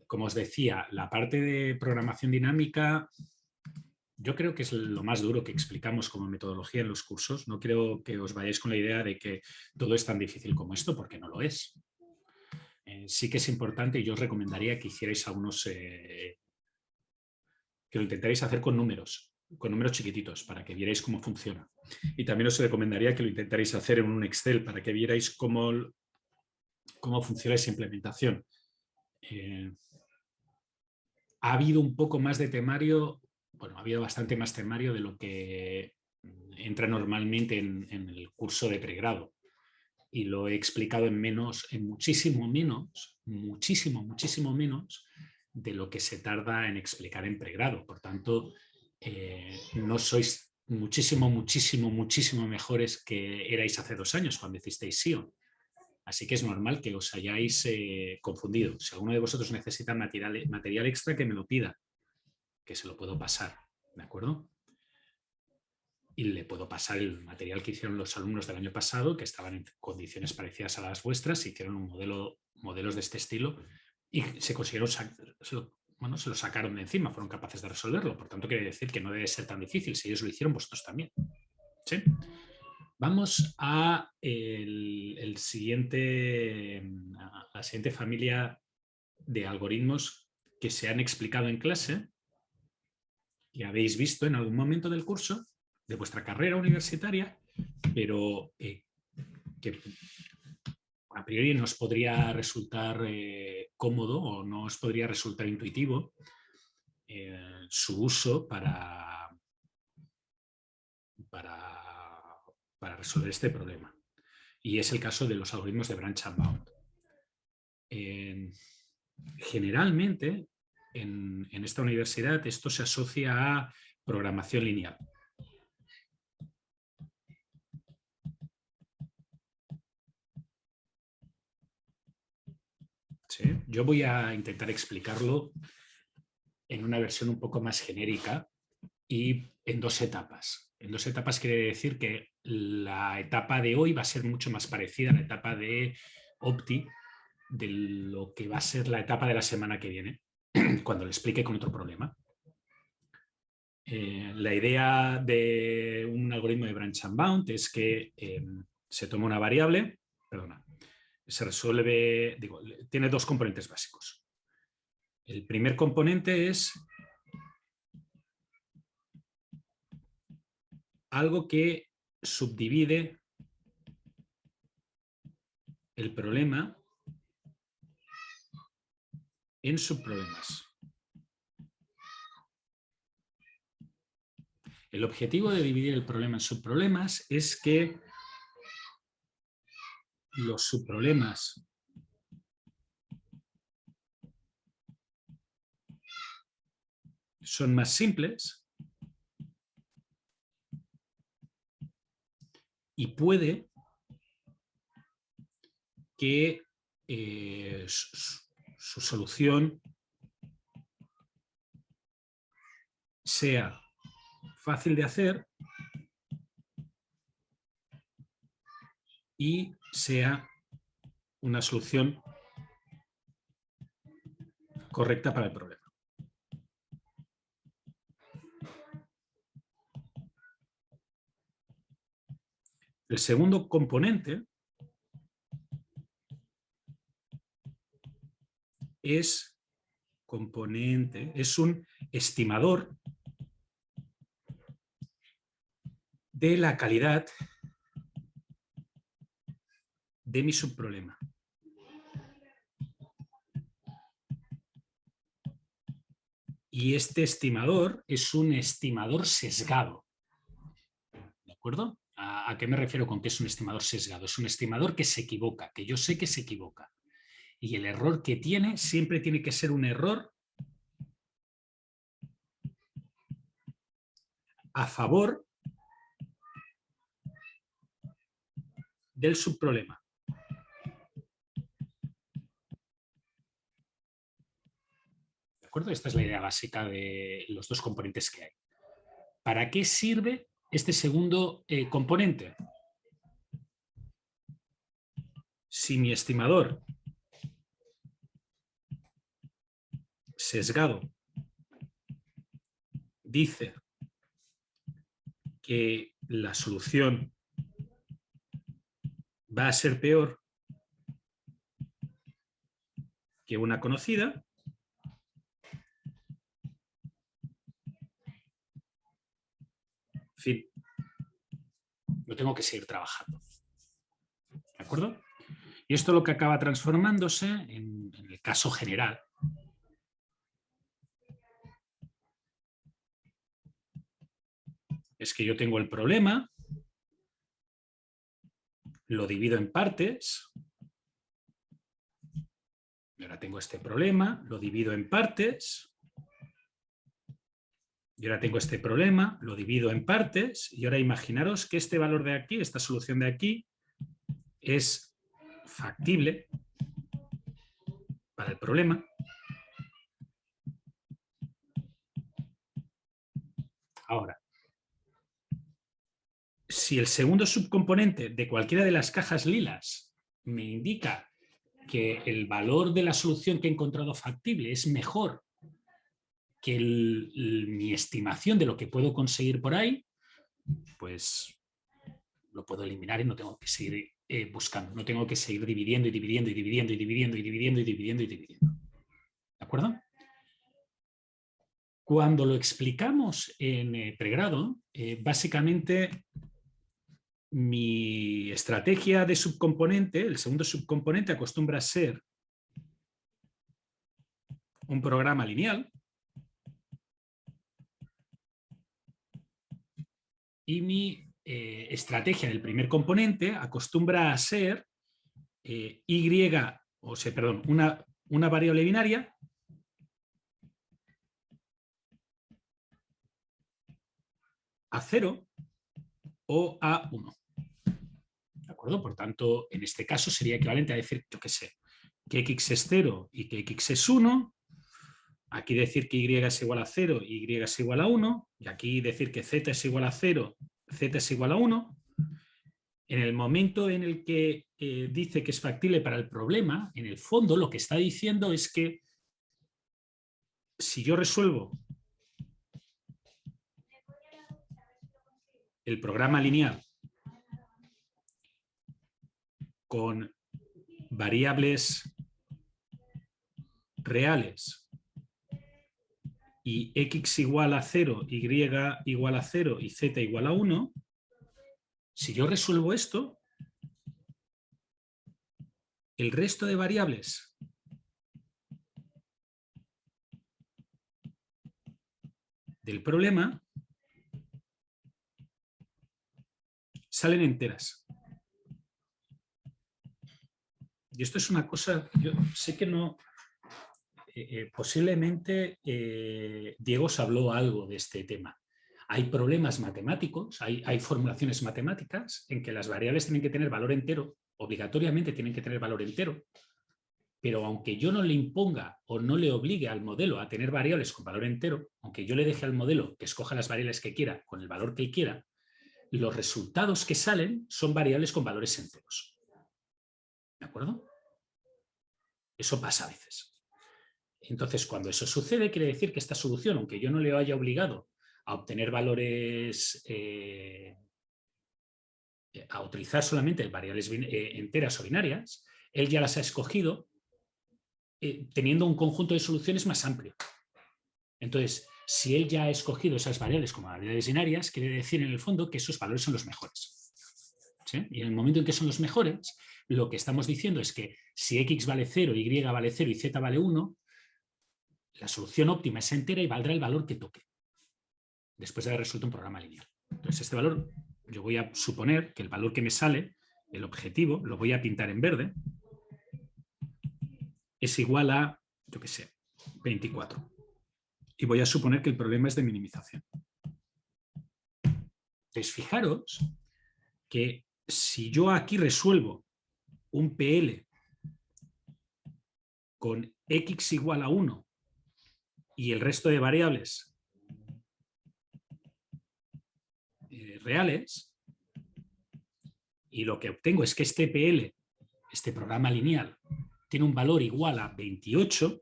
como os decía, la parte de programación dinámica yo creo que es lo más duro que explicamos como metodología en los cursos. No creo que os vayáis con la idea de que todo es tan difícil como esto, porque no lo es. Sí que es importante y yo os recomendaría que hicierais algunos, que lo intentarais hacer con números chiquititos para que vierais cómo funciona. Y también os recomendaría que lo intentarais hacer en un Excel para que vierais cómo funciona esa implementación. Ha habido un poco más de temario, bueno, ha habido bastante más temario de lo que entra normalmente en el curso de pregrado. Y lo he explicado en muchísimo menos de lo que se tarda en explicar en pregrado. Por tanto, no sois muchísimo mejores que erais hace 2 años cuando hicisteis SEO. Así que es normal que os hayáis confundido. Si alguno de vosotros necesita material extra, que me lo pida, que se lo puedo pasar, ¿de acuerdo? Y le puedo pasar el material que hicieron los alumnos del año pasado, que estaban en condiciones parecidas a las vuestras, hicieron modelos de este estilo y se consiguieron, se lo sacaron de encima, fueron capaces de resolverlo. Por tanto, quiere decir que no debe ser tan difícil. Si ellos lo hicieron, vosotros también. ¿Sí? Vamos a la siguiente familia de algoritmos que se han explicado en clase, que habéis visto en algún momento del curso de vuestra carrera universitaria, pero que a priori nos podría resultar cómodo o no os podría resultar intuitivo su uso para resolver este problema. Y es el caso de los algoritmos de branch and bound. Generalmente, en esta universidad, esto se asocia a programación lineal. ¿Sí? Yo voy a intentar explicarlo en una versión un poco más genérica y en 2 etapas. En 2 etapas quiere decir que la etapa de hoy va a ser mucho más parecida a la etapa de Opti de lo que va a ser la etapa de la semana que viene, cuando le explique con otro problema. La idea de un algoritmo de branch and bound es que se toma una variable, se resuelve, tiene 2 componentes básicos. El primer componente es algo que subdivide el problema en subproblemas. El objetivo de dividir el problema en subproblemas es que los subproblemas son más simples y puede que su solución sea fácil de hacer y sea una solución correcta para el problema. El segundo componente es un estimador de la calidad de mi subproblema. Y este estimador es un estimador sesgado. ¿De acuerdo? ¿A qué me refiero con que es un estimador sesgado? Es un estimador que se equivoca, que yo sé que se equivoca. Y el error que tiene siempre tiene que ser un error a favor del subproblema. ¿De acuerdo? Esta es la idea básica de los 2 componentes que hay. ¿Para qué sirve este segundo componente? Si mi estimador sesgado dice que la solución va a ser peor que una conocida, en fin, lo tengo que seguir trabajando. ¿De acuerdo? Y esto lo que acaba transformándose en el caso general. Es que yo tengo el problema, lo divido en partes, y ahora tengo este problema, lo divido en partes, y ahora tengo este problema, lo divido en partes, y ahora imaginaros que este valor de aquí, esta solución de aquí, es factible para el problema. Ahora, si el segundo subcomponente de cualquiera de las cajas lilas me indica que el valor de la solución que he encontrado factible es mejor que mi estimación de lo que puedo conseguir por ahí, pues lo puedo eliminar y no tengo que seguir buscando, no tengo que seguir dividiendo y dividiendo y dividiendo y dividiendo y dividiendo y dividiendo y dividiendo. ¿De acuerdo? Cuando lo explicamos en pregrado, básicamente mi estrategia de subcomponente, el segundo subcomponente, acostumbra a ser un programa lineal y mi estrategia del primer componente acostumbra a ser una variable binaria A0 o A1. ¿De acuerdo? Por tanto, en este caso sería equivalente a decir, yo qué sé, que x es 0 y que x es 1. Aquí decir que y es igual a 0 y y es igual a 1. Y aquí decir que z es igual a 0, z es igual a 1. En el momento en el que dice que es factible para el problema, en el fondo lo que está diciendo es que si yo resuelvo el programa lineal con variables reales y x igual a 0, y igual a 0 y z igual a 1, si yo resuelvo esto, el resto de variables del problema salen enteras. Y esto es una cosa, yo sé que no, posiblemente Diego os habló algo de este tema. Hay problemas matemáticos, hay formulaciones matemáticas en que las variables tienen que tener valor entero, obligatoriamente tienen que tener valor entero, pero aunque yo no le imponga o no le obligue al modelo a tener variables con valor entero, aunque yo le deje al modelo que escoja las variables que quiera con el valor que él quiera, los resultados que salen son variables con valores enteros. ¿De acuerdo? Eso pasa a veces. Entonces, cuando eso sucede, quiere decir que esta solución, aunque yo no le haya obligado a obtener valores, a utilizar solamente variables enteras o binarias, él ya las ha escogido teniendo un conjunto de soluciones más amplio. Entonces, si él ya ha escogido esas variables como variables binarias, quiere decir en el fondo que esos valores son los mejores. ¿Sí? Y en el momento en que son los mejores, lo que estamos diciendo es que si x vale 0, y vale 0 y z vale 1, la solución óptima es entera y valdrá el valor que toque, después de haber resuelto un programa lineal. Entonces, este valor, yo voy a suponer que el valor que me sale, el objetivo, lo voy a pintar en verde, es igual a, yo qué sé, 24. Y voy a suponer que el problema es de minimización. Entonces, fijaros que si yo aquí resuelvo un PL con x igual a 1 y el resto de variables reales, y lo que obtengo es que este PL, este programa lineal, tiene un valor igual a 28,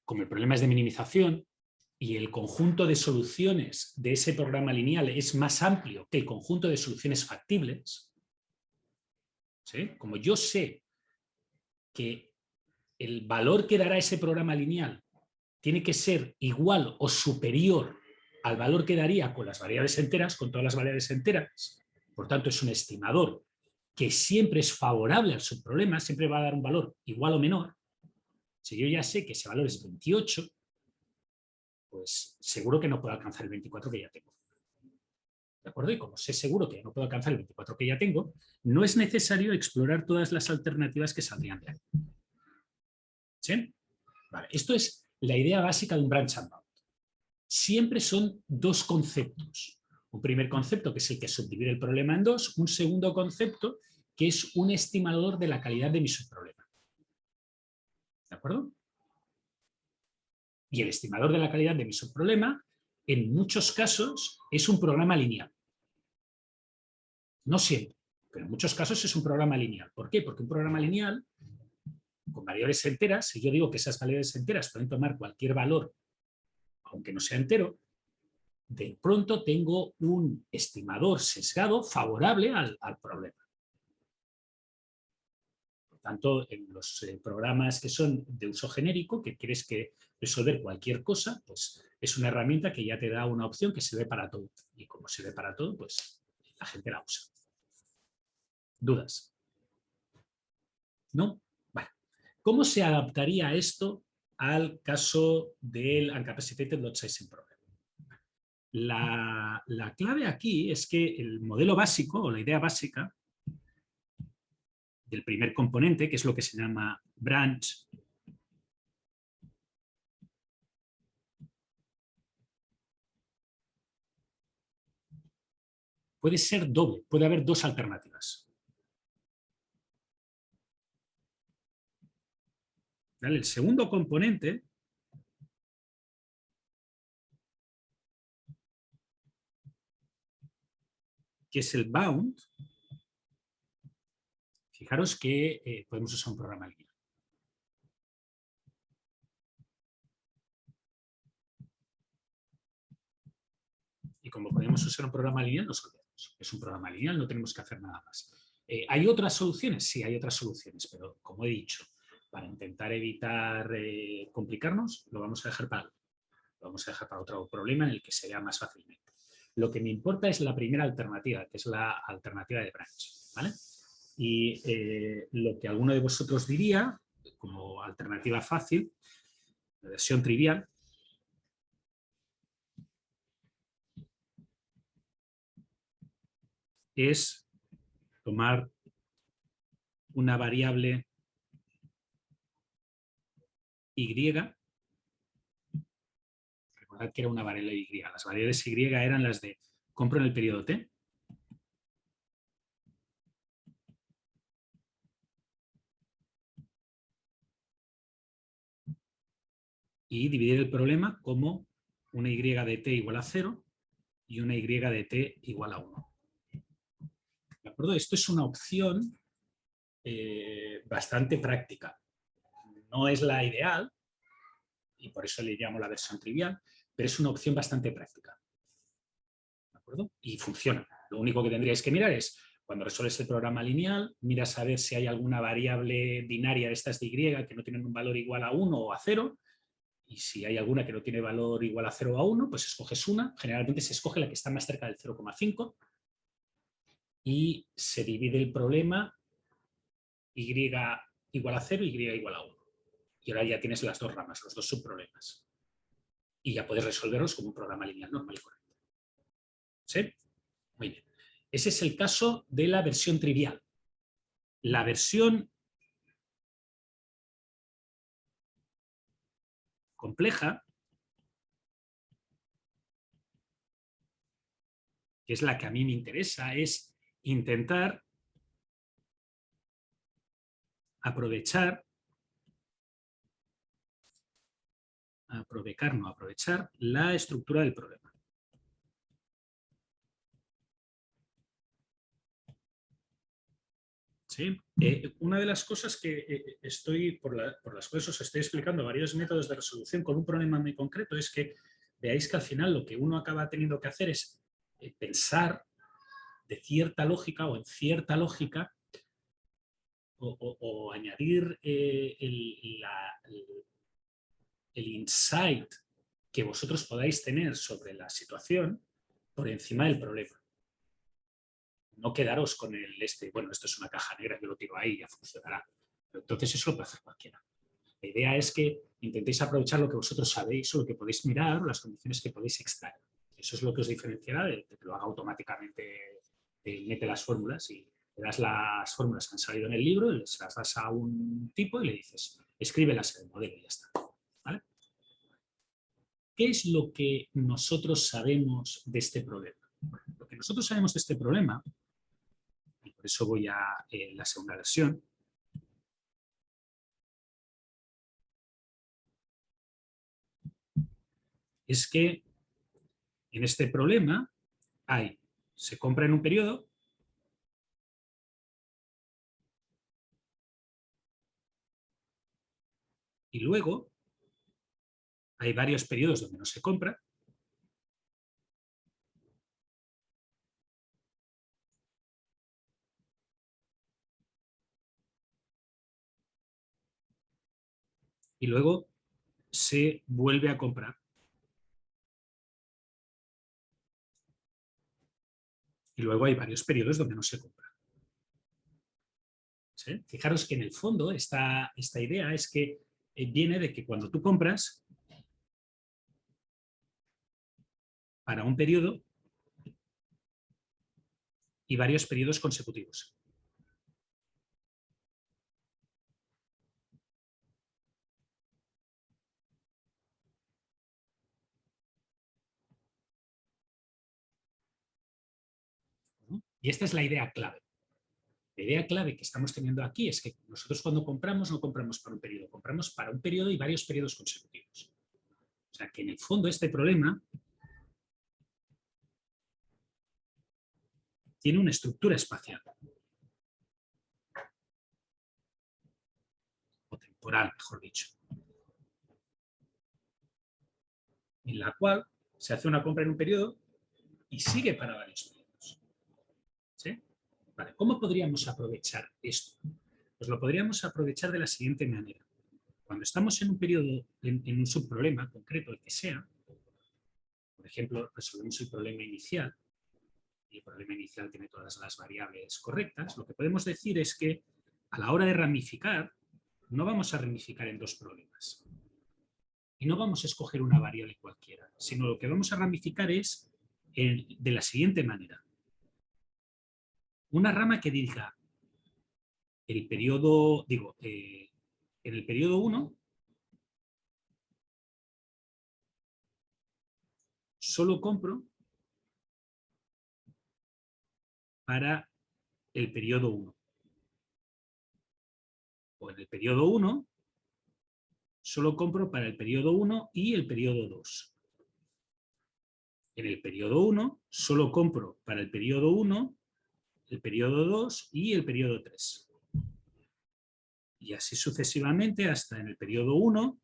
como el problema es de minimización y el conjunto de soluciones de ese programa lineal es más amplio que el conjunto de soluciones factibles, ¿sí? Como yo sé que el valor que dará ese programa lineal tiene que ser igual o superior al valor que daría con las variables enteras, con todas las variables enteras, por tanto es un estimador que siempre es favorable al subproblema, siempre va a dar un valor igual o menor. Si yo ya sé que ese valor es 28, pues seguro que no puedo alcanzar el 24 que ya tengo. ¿De acuerdo? Y como sé seguro que no puedo alcanzar el 24 que ya tengo, no es necesario explorar todas las alternativas que saldrían de ahí. ¿Sí? Vale. Esto es la idea básica de un branch and bound. Siempre son dos conceptos. Un primer concepto, que es el que subdivide el problema en dos. Un segundo concepto, que es un estimador de la calidad de mi subproblema. ¿De acuerdo? Y el estimador de la calidad de mi subproblema, en muchos casos, es un programa lineal. No siempre, pero en muchos casos es un programa lineal. ¿Por qué? Porque un programa lineal, con variables enteras, si yo digo que esas variables enteras pueden tomar cualquier valor, aunque no sea entero, de pronto tengo un estimador sesgado favorable al problema. Por tanto, en los programas que son de uso genérico, que quieres que resolver cualquier cosa, pues es una herramienta que ya te da una opción que sirve para todo. Y como sirve para todo, pues la gente la usa. ¿Dudas? ¿No? Vale. ¿Cómo se adaptaría esto al caso del Uncapacitated Lot Sizing Problem? La clave aquí es que el modelo básico o la idea básica del primer componente, que es lo que se llama branch, puede ser doble, puede haber dos alternativas. ¿Vale? El segundo componente que es el bound, fijaros que podemos usar un programa lineal. Y como podemos usar un programa lineal, nos olvidamos. Es un programa lineal, no tenemos que hacer nada más. ¿Hay otras soluciones? Sí, hay otras soluciones, pero como he dicho, para intentar evitar complicarnos, lo vamos a dejar para otro problema en el que se vea más fácilmente. Lo que me importa es la primera alternativa, que es la alternativa de branch, ¿vale? Y lo que alguno de vosotros diría, como alternativa fácil, la versión trivial, es tomar una variable y, recordad que era una variable y, las variables y eran las de compro en el periodo t, y dividir el problema como una y de t igual a 0 y una y de t igual a 1. ¿De acuerdo? Esto es una opción bastante práctica. No es la ideal, y por eso le llamo la versión trivial, pero es una opción bastante práctica. ¿De acuerdo? Y funciona. Lo único que tendríais que mirar es, cuando resuelves el programa lineal, miras a ver si hay alguna variable binaria de estas de y que no tienen un valor igual a 1 o a 0, y si hay alguna que no tiene valor igual a 0 o a 1, pues escoges una. Generalmente se escoge la que está más cerca del 0,5 y se divide el problema y igual a 0 y y igual a 1. Y ahora ya tienes las dos ramas, los dos subproblemas. Y ya puedes resolverlos como un programa lineal normal y correcto. ¿Sí? Muy bien. Ese es el caso de la versión trivial. La versión compleja, que es la que a mí me interesa, es intentar aprovechar la estructura del problema. ¿Sí? Una de las cosas que por las cuales os estoy explicando varios métodos de resolución con un problema muy concreto es que veáis que al final lo que uno acaba teniendo que hacer es pensar de cierta lógica o en cierta lógica o añadir el insight que vosotros podáis tener sobre la situación por encima del problema. No quedaros con bueno, esto es una caja negra, yo lo tiro ahí y ya funcionará. Pero entonces eso lo puede hacer cualquiera. La idea es que intentéis aprovechar lo que vosotros sabéis o lo que podéis mirar o las condiciones que podéis extraer. Eso es lo que os diferenciará de que lo haga automáticamente, mete las fórmulas y le das las fórmulas que han salido en el libro, y se las das a un tipo y le dices, escríbelas en el modelo y ya está. ¿Vale? ¿Qué es lo que nosotros sabemos de este problema? Lo que nosotros sabemos de este problema, y por eso voy a la segunda versión, es que en este problema se compra en un periodo y luego hay varios periodos donde no se compra y luego se vuelve a comprar. Y luego hay varios periodos donde no se compra. ¿Sí? Fijaros que en el fondo esta idea es que viene de que cuando tú compras para un periodo y varios periodos consecutivos. ¿No? Y esta es la idea clave. La idea clave que estamos teniendo aquí es que nosotros cuando compramos no compramos para un periodo, compramos para un periodo y varios periodos consecutivos. O sea que en el fondo este problema tiene una estructura espacial. O temporal, mejor dicho. En la cual se hace una compra en un periodo y sigue para varios periodos. ¿Sí? Vale, ¿cómo podríamos aprovechar esto? Pues lo podríamos aprovechar de la siguiente manera. Cuando estamos en un periodo, en un subproblema concreto, el que sea, por ejemplo, resolvemos el problema inicial, y el problema inicial tiene todas las variables correctas, lo que podemos decir es que a la hora de ramificar, no vamos a ramificar en dos problemas. Y no vamos a escoger una variable cualquiera, sino lo que vamos a ramificar es de la siguiente manera. Una rama que diga el periodo, en el periodo 1 solo compro para el periodo 1. O en el periodo 1 solo compro para el periodo 1 y el periodo 2. En el periodo 1 solo compro para el periodo 1, el periodo 2 y el periodo 3. Y así sucesivamente hasta en el periodo 1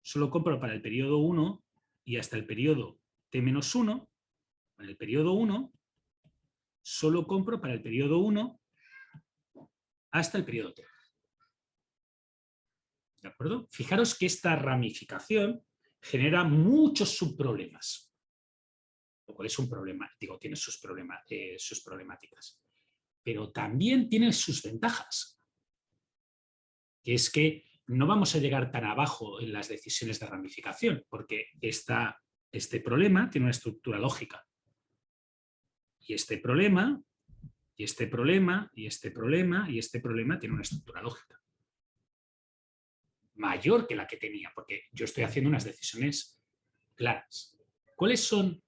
solo compro para el periodo 1 y hasta el periodo T-1. En el periodo 1 solo compro para el periodo 1 hasta el periodo T. ¿De acuerdo? Fijaros que esta ramificación genera muchos subproblemas, lo cual es un problema, tiene sus problemáticas, pero también tiene sus ventajas, que es que no vamos a llegar tan abajo en las decisiones de ramificación, porque este problema tiene una estructura lógica. Y este problema, y este problema, y este problema, y este problema tiene una estructura lógica mayor que la que tenía, porque yo estoy haciendo unas decisiones claras. ¿Cuáles son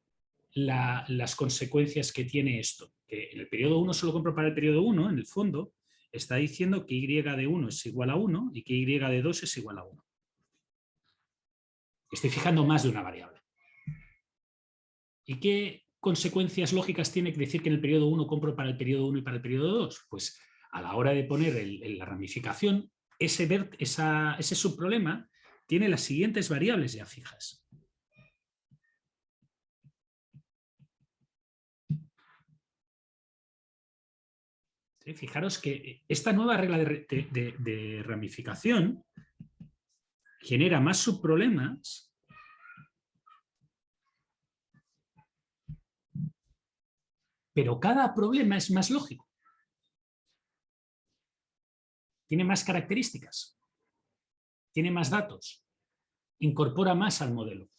las consecuencias que tiene esto? Que en el periodo 1 solo compro para el periodo 1, en el fondo, está diciendo que y de 1 es igual a 1 y que y de 2 es igual a 1. Estoy fijando más de una variable. ¿Y qué consecuencias lógicas tiene que decir que en el periodo 1 compro para el periodo 1 y para el periodo 2? Pues a la hora de poner la ramificación, ese subproblema tiene las siguientes variables ya fijas. ¿Sí? Fijaros que esta nueva regla de ramificación genera más subproblemas pero cada problema es más lógico. Tiene más características, tiene más datos, incorpora más al modelo.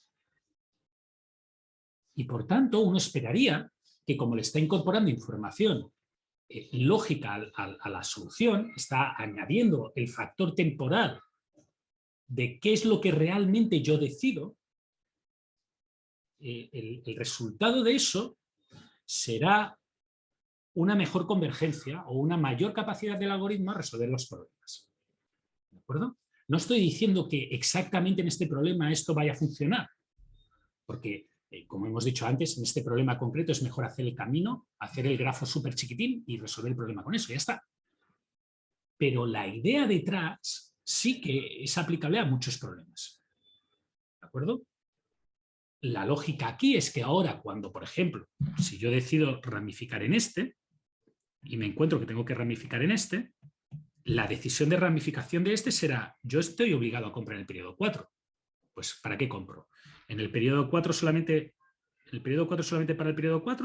Y por tanto, uno esperaría que como le está incorporando información lógica a la solución, está añadiendo el factor temporal de qué es lo que realmente yo decido, el resultado de eso será una mejor convergencia o una mayor capacidad del algoritmo a resolver los problemas. ¿De acuerdo? No estoy diciendo que exactamente en este problema esto vaya a funcionar, porque, como hemos dicho antes, en este problema concreto es mejor hacer el camino, hacer el grafo súper chiquitín y resolver el problema con eso, ya está. Pero la idea detrás sí que es aplicable a muchos problemas. ¿De acuerdo? La lógica aquí es que ahora, cuando, por ejemplo, si yo decido ramificar en este, y me encuentro que tengo que ramificar en este, la decisión de ramificación de este será, yo estoy obligado a comprar en el periodo 4. Pues, ¿para qué compro? En el periodo 4 solamente, para el periodo 4,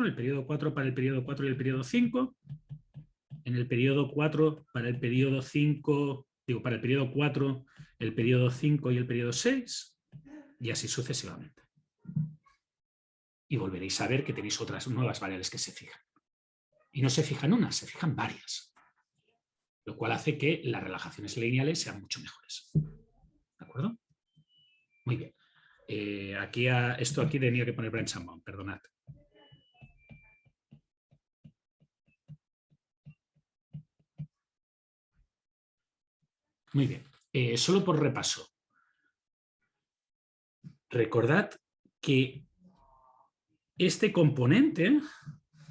en el periodo 4 para el periodo 4 y el periodo 5, en el periodo 4 para el periodo 5, para el periodo 4, el periodo 5 y el periodo 6, y así sucesivamente. Y volveréis a ver que tenéis otras nuevas variables que se fijan. Y no se fijan unas, se fijan varias. Lo cual hace que las relajaciones lineales sean mucho mejores. ¿De acuerdo? Muy bien. Esto aquí tenía que poner branch and bound, perdonad. Muy bien. Solo por repaso. Recordad que este componente,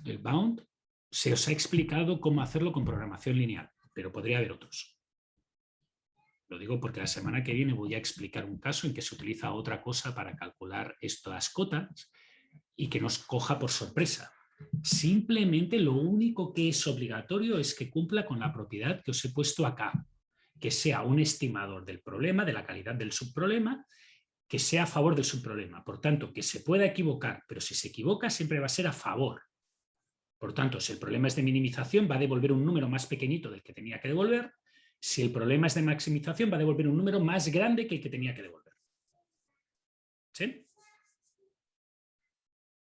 el bound, se os ha explicado cómo hacerlo con programación lineal, pero podría haber otros. Lo digo porque la semana que viene voy a explicar un caso en que se utiliza otra cosa para calcular estas cotas y que nos coja por sorpresa. Simplemente lo único que es obligatorio es que cumpla con la propiedad que os he puesto acá, que sea un estimador del problema, de la calidad del subproblema, que sea a favor del subproblema. Por tanto, que se pueda equivocar, pero si se equivoca siempre va a ser a favor. Por tanto, si el problema es de minimización, va a devolver un número más pequeñito del que tenía que devolver. Si el problema es de maximización, va a devolver un número más grande que el que tenía que devolver. ¿Sí?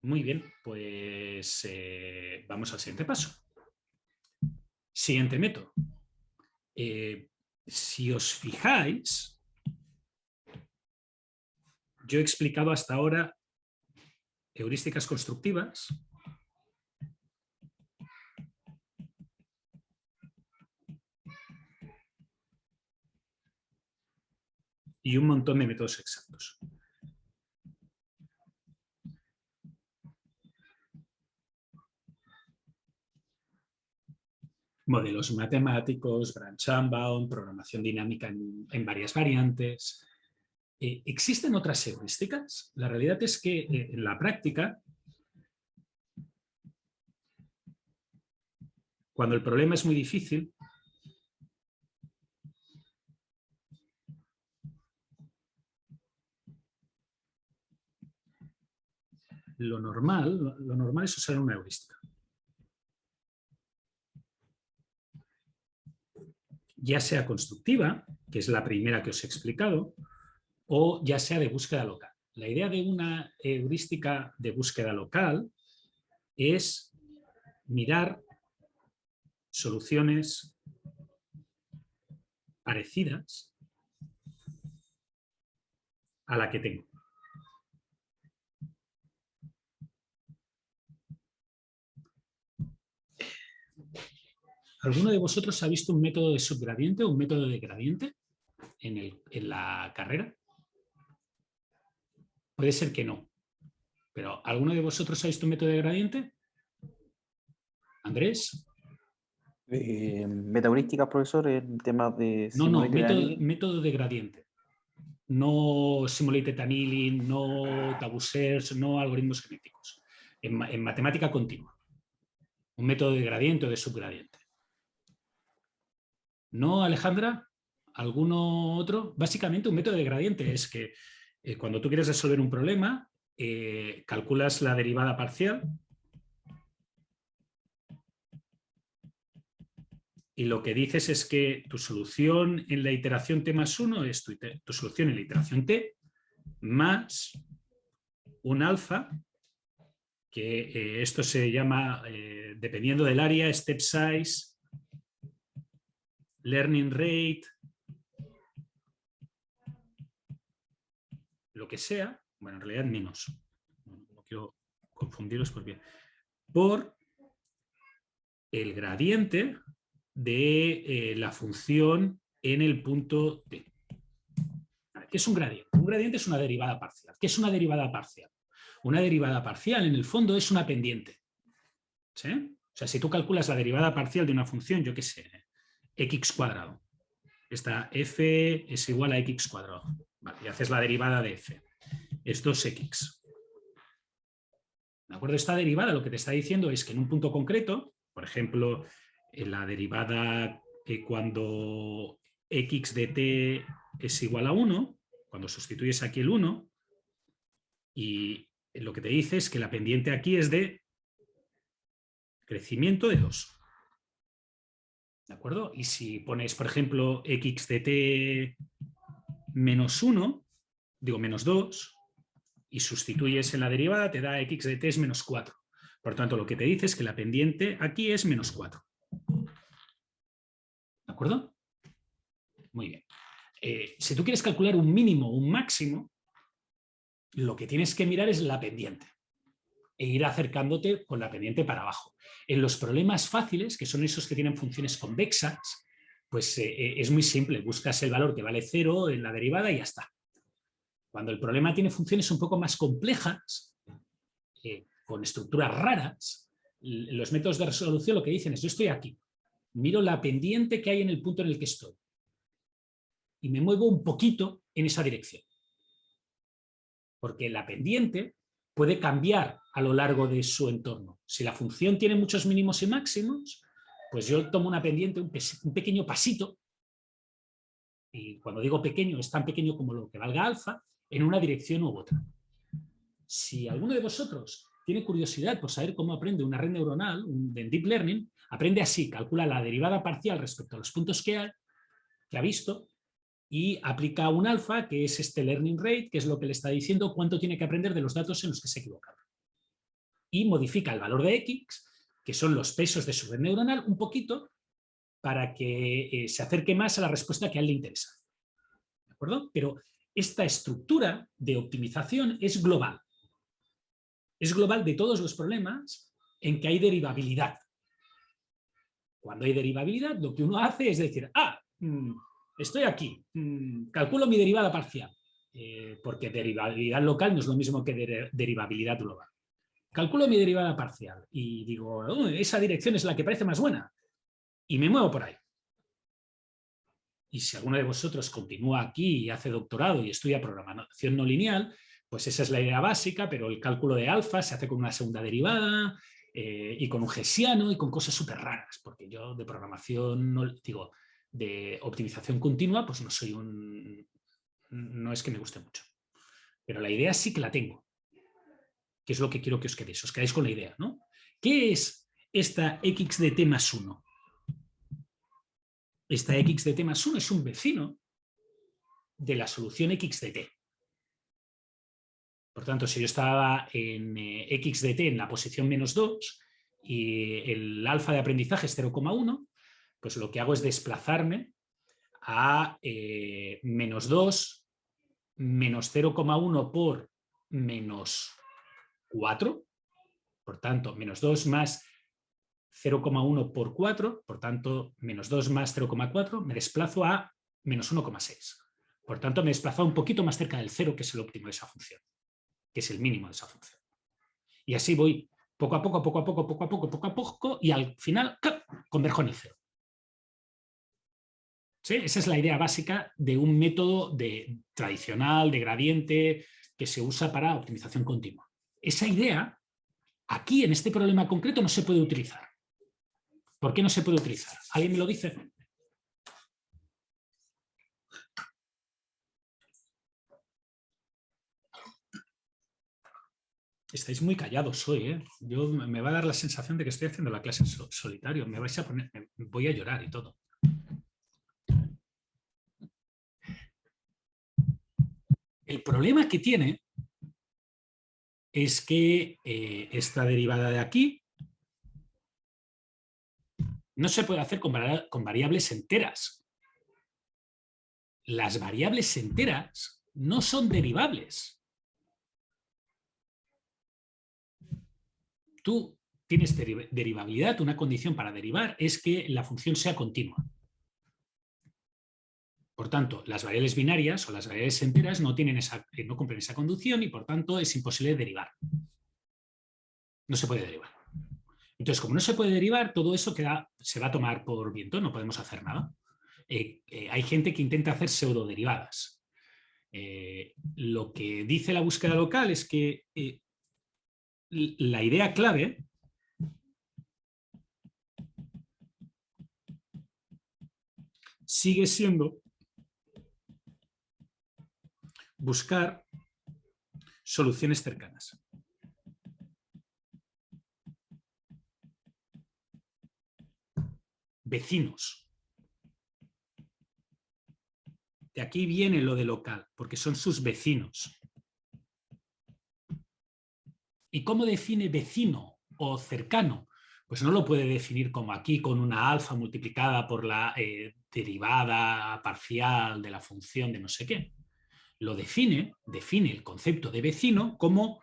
Muy bien, pues vamos al siguiente paso. Siguiente método. Si os fijáis, yo he explicado hasta ahora heurísticas constructivas y un montón de métodos exactos. Modelos matemáticos, branch and bound, programación dinámica en varias variantes. ¿Existen otras heurísticas? La realidad es que en la práctica, cuando el problema es muy difícil, lo normal es usar una heurística. Ya sea constructiva, que es la primera que os he explicado, o ya sea de búsqueda local. La idea de una heurística de búsqueda local es mirar soluciones parecidas a la que tengo. ¿Alguno de vosotros ha visto un método de subgradiente o un método de gradiente en la carrera? Puede ser que no. Pero ¿alguno de vosotros ha visto un método de gradiente? ¿Andrés? Metaheurística, profesor, en temas de No, no, simulated annealing. método de gradiente. No simulated annealing, no tabuseers, no algoritmos genéticos. En matemática continua. Un método de gradiente o de subgradiente. ¿No, Alejandra? ¿Alguno otro? Básicamente un método de gradiente es que cuando tú quieres resolver un problema, calculas la derivada parcial y lo que dices es que tu solución en la iteración t más 1 es tu solución en la iteración t más un alfa, que esto se llama, dependiendo del área, step size, learning rate, lo que sea, bueno, en realidad menos, no quiero confundiros porque, por el gradiente de la función en el punto t. ¿Qué es un gradiente? Un gradiente es una derivada parcial. ¿Qué es una derivada parcial? Una derivada parcial, en el fondo, es una pendiente. ¿Sí? O sea, si tú calculas la derivada parcial de una función, yo qué sé, x cuadrado. Esta f es igual a x cuadrado. Vale, y haces la derivada de f. Es 2x. ¿De acuerdo? Esta derivada lo que te está diciendo es que en un punto concreto, por ejemplo, en la derivada cuando x de t es igual a 1, cuando sustituyes aquí el 1, y lo que te dice es que la pendiente aquí es de crecimiento de 2. ¿De acuerdo? Y si pones, por ejemplo, x de t menos 1, digo menos 2, y sustituyes en la derivada, te da x de t es menos 4. Por tanto, lo que te dice es que la pendiente aquí es menos 4. ¿De acuerdo? Muy bien. Si tú quieres calcular un mínimo o un máximo, lo que tienes que mirar es la pendiente e ir acercándote con la pendiente para abajo. En los problemas fáciles, que son esos que tienen funciones convexas, pues es muy simple. Buscas el valor que vale 0 en la derivada y ya está. Cuando el problema tiene funciones un poco más complejas, con estructuras raras, los métodos de resolución lo que dicen es: yo estoy aquí, miro la pendiente que hay en el punto en el que estoy y me muevo un poquito en esa dirección. Porque la pendiente puede cambiar a lo largo de su entorno. Si la función tiene muchos mínimos y máximos, pues yo tomo una pendiente, un pequeño pasito, y cuando digo pequeño es tan pequeño como lo que valga alfa, en una dirección u otra. Si alguno de vosotros tiene curiosidad por saber cómo aprende una red neuronal, en Deep Learning, aprende así: calcula la derivada parcial respecto a los puntos que ha visto, y aplica un alfa, que es este learning rate, que es lo que le está diciendo cuánto tiene que aprender de los datos en los que se ha equivocado. Y modifica el valor de x, que son los pesos de su red neuronal, un poquito para que se acerque más a la respuesta que a él le interesa. ¿De acuerdo? Pero esta estructura de optimización es global. Es global de todos los problemas en que hay derivabilidad. Cuando hay derivabilidad, lo que uno hace es decir: estoy aquí, calculo mi derivada parcial, porque derivabilidad local no es lo mismo que derivabilidad global. Calculo mi derivada parcial y digo: esa dirección es la que parece más buena, y me muevo por ahí. Y si alguno de vosotros continúa aquí y hace doctorado y estudia programación no lineal, pues esa es la idea básica, pero el cálculo de alfa se hace con una segunda derivada y con un hessiano y con cosas súper raras, porque yo de programación, de optimización continua, pues no soy no es que me guste mucho. Pero la idea sí que la tengo, que es lo que quiero que os quedéis. Os quedáis con la idea, ¿no? ¿Qué es esta x de t más 1? Esta x de t más 1 es un vecino de la solución x de t. Por tanto, si yo estaba en x de t en la posición menos 2 y el alfa de aprendizaje es 0,1, pues lo que hago es desplazarme a menos 2 menos 0,1 por menos 4. Por tanto, menos 2 más 0,1 por 4, por tanto, menos 2 más 0,4, me desplazo a menos 1,6. Por tanto, me desplazo un poquito más cerca del 0, que es el óptimo de esa función, que es el mínimo de esa función. Y así voy poco a poco, poco a poco, poco a poco, poco a poco, y al final converjo en el 0. ¿Sí? Esa es la idea básica de un método tradicional, de gradiente, que se usa para optimización continua. Esa idea, aquí en este problema concreto, no se puede utilizar. ¿Por qué no se puede utilizar? ¿Alguien me lo dice? Estáis muy callados hoy, ¿eh? Me va a dar la sensación de que estoy haciendo la clase en solitario. Me vais a poner, voy a llorar y todo. El problema que tiene es que esta derivada de aquí no se puede hacer con variables enteras. Las variables enteras no son derivables. Tú tienes derivabilidad, una condición para derivar es que la función sea continua. Por tanto, las variables binarias o las variables enteras no cumplen esa condición y por tanto es imposible derivar. No se puede derivar. Entonces, como no se puede derivar, todo eso se va a tomar por viento, no podemos hacer nada. Hay gente que intenta hacer pseudoderivadas. Lo que dice la búsqueda local es que la idea clave sigue siendo buscar soluciones cercanas. Vecinos. De aquí viene lo de local, porque son sus vecinos. ¿Y cómo define vecino o cercano? Pues no lo puede definir como aquí con una alfa multiplicada por la derivada parcial de la función de no sé qué. Lo define el concepto de vecino como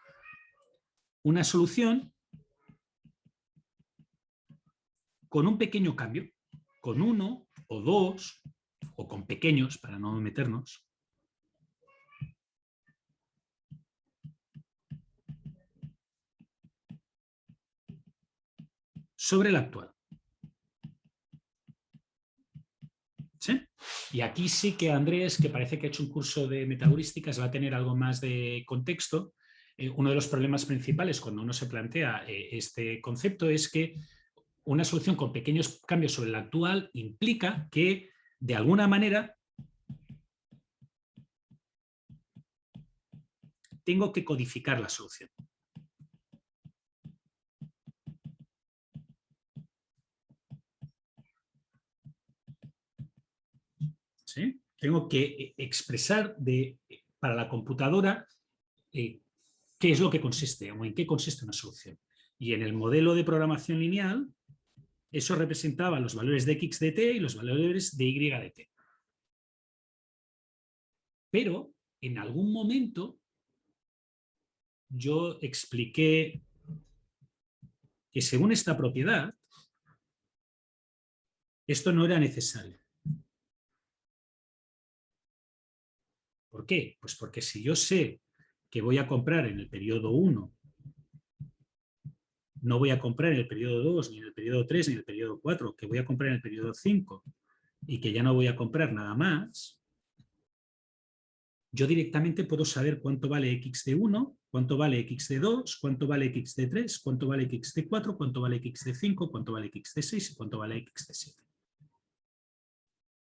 una solución con un pequeño cambio, con 1 o 2 o con pequeños para no meternos, sobre la actual. ¿Sí? Y aquí sí que Andrés, que parece que ha hecho un curso de metaheurísticas, va a tener algo más de contexto. Uno de los problemas principales cuando uno se plantea este concepto es que una solución con pequeños cambios sobre la actual implica que, de alguna manera, tengo que codificar la solución. ¿Sí? Tengo que expresar para la computadora qué es lo que consiste o en qué consiste una solución. Y en el modelo de programación lineal, eso representaba los valores de x de t y los valores de y de t. Pero en algún momento yo expliqué que según esta propiedad, esto no era necesario. ¿Por qué? Pues porque si yo sé que voy a comprar en el periodo 1, no voy a comprar en el periodo 2, ni en el periodo 3, ni en el periodo 4, que voy a comprar en el periodo 5 y que ya no voy a comprar nada más, yo directamente puedo saber cuánto vale x de 1, cuánto vale x de 2, cuánto vale x de 3, cuánto vale x de 4, cuánto vale x de 5, cuánto vale x de 6 y cuánto vale x de 7.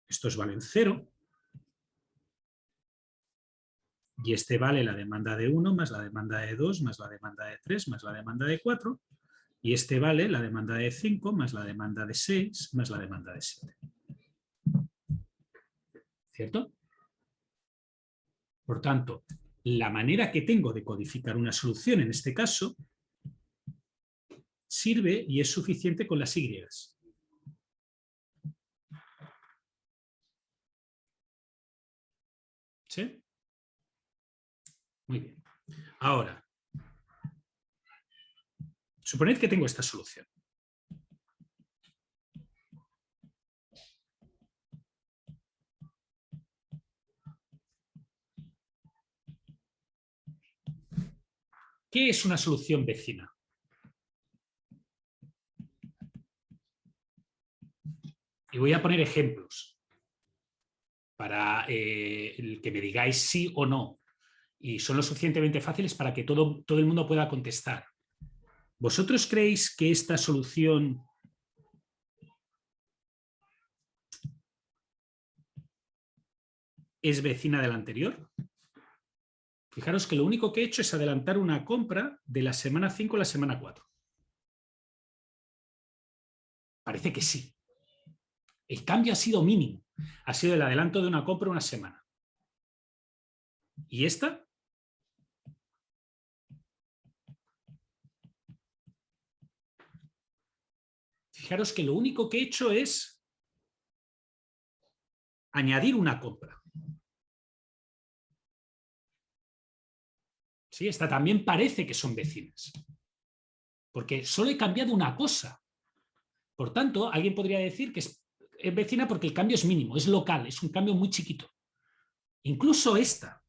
Estos valen 0 y este vale la demanda de 1 más la demanda de 2 más la demanda de 3 más la demanda de 4 y este vale la demanda de 5 más la demanda de 6 más la demanda de 7. ¿Cierto? Por tanto, la manera que tengo de codificar una solución en este caso sirve y es suficiente con las Y. ¿Sí? Muy bien. Ahora, suponed que tengo esta solución. ¿Qué es una solución vecina? Y voy a poner ejemplos. para que me digáis sí o no. Y son lo suficientemente fáciles para que todo el mundo pueda contestar. ¿Vosotros creéis que esta solución es vecina de la anterior? Fijaros que lo único que he hecho es adelantar una compra de la semana 5 a la semana 4. Parece que sí. El cambio ha sido mínimo. Ha sido el adelanto de una compra una semana. ¿Y esta? Fijaros que lo único que he hecho es añadir una compra. ¿Sí? Esta también parece que son vecinas. Porque solo he cambiado una cosa. Por tanto, alguien podría decir que es vecina porque el cambio es mínimo, es local, es un cambio muy chiquito. Incluso esta.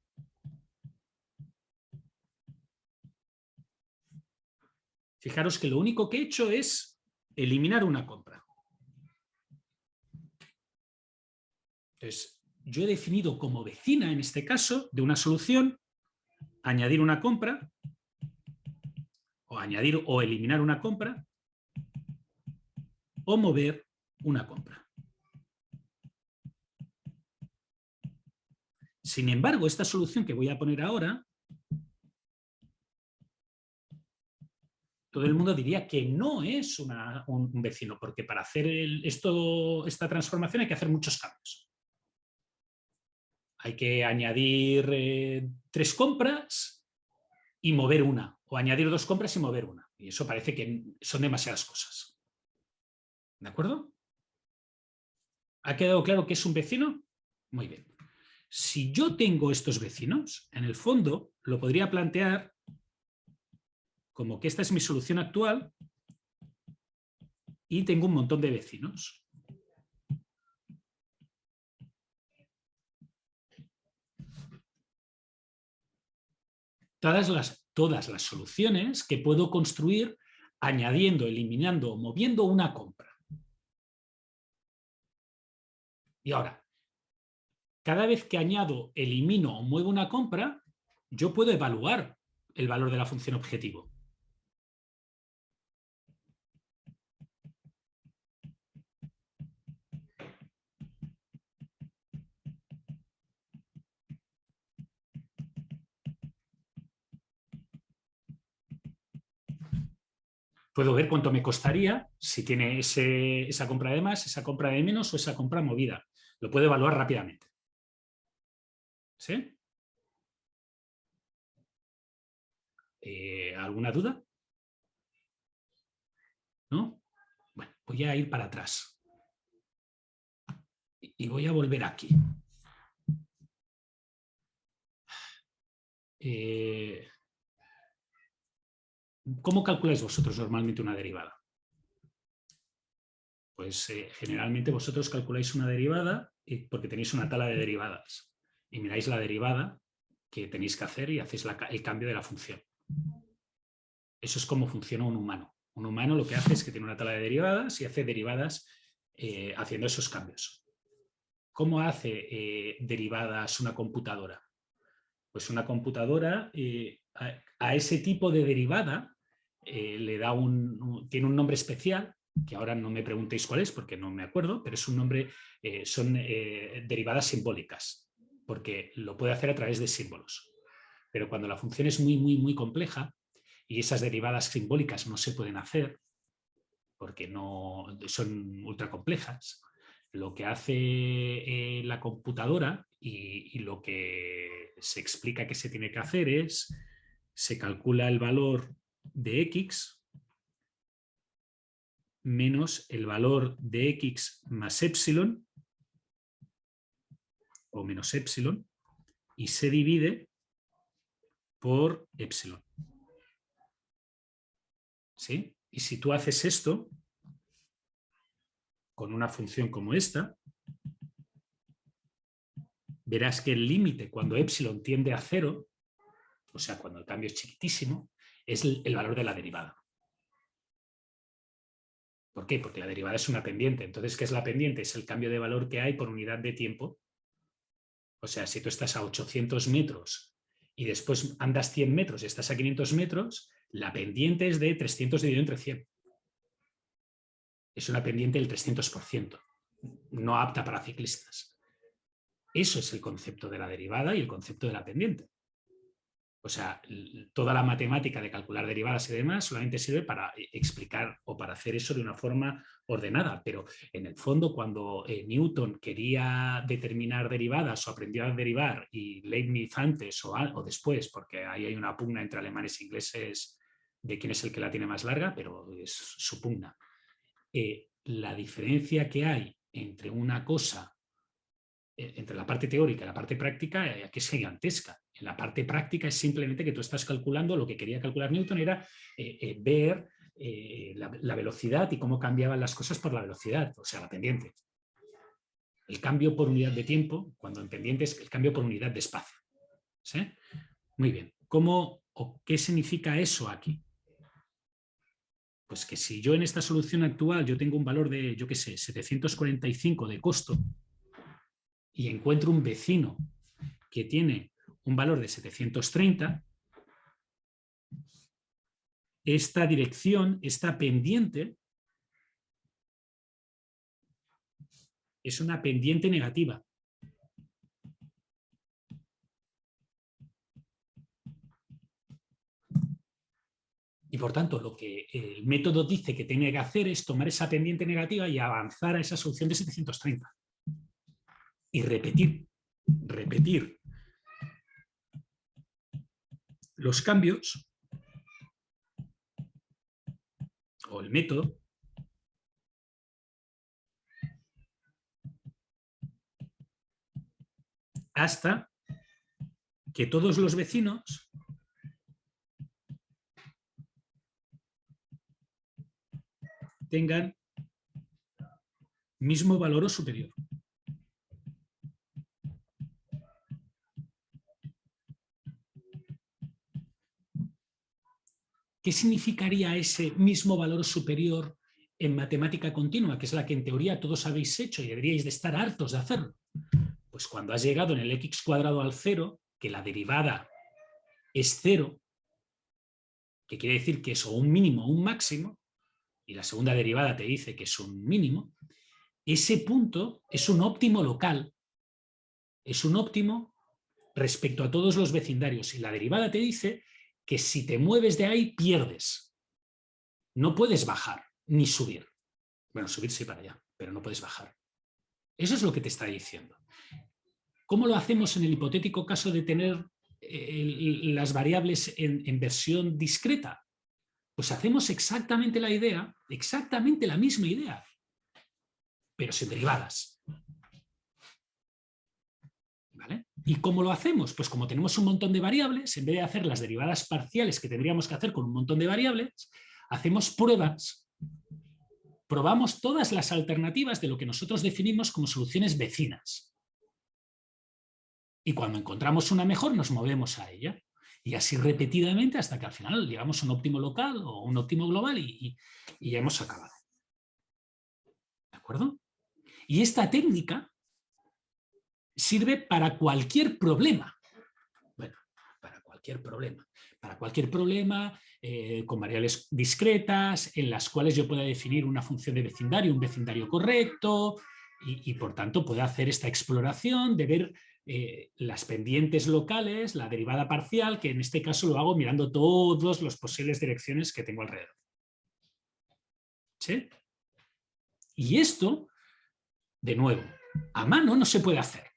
Fijaros que lo único que he hecho es eliminar una compra. Entonces, yo he definido como vecina, en este caso, de una solución, añadir una compra, o añadir o eliminar una compra, o mover una compra. Sin embargo, esta solución que voy a poner ahora, todo el mundo diría que no es un vecino, porque para hacer esta transformación hay que hacer muchos cambios. Hay que añadir 3 compras y mover una, o añadir 2 compras y mover una. Y eso parece que son demasiadas cosas. ¿De acuerdo? ¿Ha quedado claro que es un vecino? Muy bien. Si yo tengo estos vecinos, en el fondo lo podría plantear como que esta es mi solución actual y tengo un montón de vecinos. Todas las soluciones que puedo construir añadiendo, eliminando o moviendo una compra. Y ahora, cada vez que añado, elimino o muevo una compra, yo puedo evaluar el valor de la función objetivo. Puedo ver cuánto me costaría si tiene esa compra de más, esa compra de menos o esa compra movida. Lo puedo evaluar rápidamente. ¿Sí? ¿Alguna duda? ¿No? Bueno, voy a ir para atrás. Y voy a volver aquí. ¿Cómo calculáis vosotros normalmente una derivada? Pues generalmente vosotros calculáis una derivada porque tenéis una tabla de derivadas y miráis la derivada que tenéis que hacer y hacéis el cambio de la función. Eso es como funciona un humano. Un humano lo que hace es que tiene una tabla de derivadas y hace derivadas haciendo esos cambios. ¿Cómo hace derivadas una computadora? Pues una computadora a ese tipo de derivada le da tiene un nombre especial, que ahora no me preguntéis cuál es porque no me acuerdo, pero es un nombre, son derivadas simbólicas, porque lo puede hacer a través de símbolos. Pero cuando la función es muy, muy, muy compleja y esas derivadas simbólicas no se pueden hacer porque no son ultra complejas, lo que hace la computadora y lo que se explica que se tiene que hacer es, se calcula el valor de x menos el valor de x más epsilon o menos epsilon y se divide por epsilon. ¿Sí? Y si tú haces esto con una función como esta, verás que el límite cuando epsilon tiende a 0, o sea, cuando el cambio es chiquitísimo, es el valor de la derivada. ¿Por qué? Porque la derivada es una pendiente. Entonces, ¿qué es la pendiente? Es el cambio de valor que hay por unidad de tiempo O sea, si tú estás a 800 metros y después andas 100 metros y estás a 500 metros, la pendiente es de 300 dividido entre 100. Es una pendiente del 300%, no apta para ciclistas. Eso es el concepto de la derivada y el concepto de la pendiente. O sea, toda la matemática de calcular derivadas y demás solamente sirve para explicar o para hacer eso de una forma ordenada, pero en el fondo cuando Newton quería determinar derivadas o aprendió a derivar y Leibniz antes o después, porque ahí hay una pugna entre alemanes e ingleses de quién es el que la tiene más larga, pero es su pugna. La diferencia que hay entre una cosa, entre la parte teórica y la parte práctica, aquí es gigantesca. En la parte práctica es simplemente que tú estás calculando, lo que quería calcular Newton era ver la velocidad y cómo cambiaban las cosas por la velocidad, o sea, la pendiente. El cambio por unidad de tiempo, cuando en pendiente es el cambio por unidad de espacio. ¿Sí? Muy bien. ¿Cómo o qué significa eso aquí? Pues que si yo en esta solución actual yo tengo un valor de, yo qué sé, 745 de costo y encuentro un vecino que tiene un valor de 730, esta dirección, esta pendiente, es una pendiente negativa. Y por tanto, lo que el método dice que tiene que hacer es tomar esa pendiente negativa y avanzar a esa solución de 730. Y repetir los cambios o el método hasta que todos los vecinos tengan mismo valor o superior. ¿Qué significaría ese mismo valor superior en matemática continua, que es la que en teoría todos habéis hecho y deberíais de estar hartos de hacerlo? Pues cuando has llegado en el x cuadrado al cero, que la derivada es cero, que quiere decir que es o un mínimo o un máximo, y la segunda derivada te dice que es un mínimo, ese punto es un óptimo local, es un óptimo respecto a todos los vecindarios, y la derivada te dice que si te mueves de ahí pierdes. No puedes bajar ni subir. Bueno, subir sí para allá, pero no puedes bajar. Eso es lo que te está diciendo. ¿Cómo lo hacemos en el hipotético caso de tener las variables en versión discreta? Pues hacemos exactamente la idea, exactamente la misma idea, pero sin derivadas. ¿Vale? ¿Y cómo lo hacemos? Pues como tenemos un montón de variables, en vez de hacer las derivadas parciales que tendríamos que hacer con un montón de variables, hacemos pruebas, probamos todas las alternativas de lo que nosotros definimos como soluciones vecinas. Y cuando encontramos una mejor, nos movemos a ella. Y así repetidamente hasta que al final llegamos a un óptimo local o un óptimo global y ya hemos acabado. ¿De acuerdo? Y esta técnica sirve para cualquier problema. Bueno, para cualquier problema. Para cualquier problema con variables discretas en las cuales yo pueda definir una función de vecindario, un vecindario correcto y por tanto pueda hacer esta exploración de ver las pendientes locales, la derivada parcial, que en este caso lo hago mirando todas las posibles direcciones que tengo alrededor. ¿Sí? Y esto, de nuevo, a mano no se puede hacer.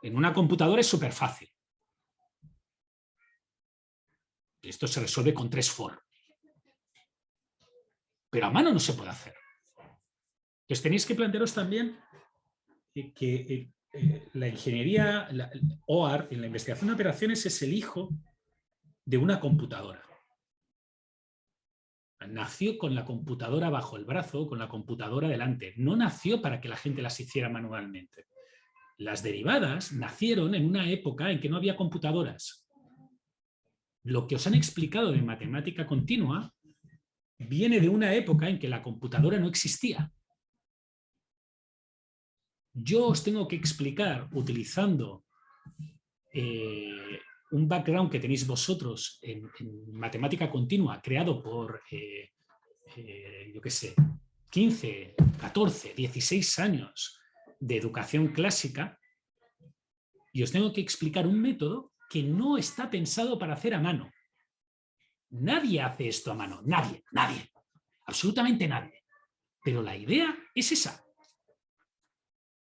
En una computadora es súper fácil. Esto se resuelve con 3 for. Pero a mano no se puede hacer. Entonces tenéis que plantearos también que la ingeniería, OAR, en la investigación de operaciones, es el hijo de una computadora. Nació con la computadora bajo el brazo, con la computadora delante. No nació para que la gente las hiciera manualmente. Las derivadas nacieron en una época en que no había computadoras. Lo que os han explicado de matemática continua viene de una época en que la computadora no existía. yo os tengo que explicar utilizando un background que tenéis vosotros en matemática continua creado por, yo qué sé, 15, 14, 16 años de educación clásica, y os tengo que explicar un método que no está pensado para hacer a mano. Nadie hace esto a mano, nadie, absolutamente nadie. Pero la idea es esa.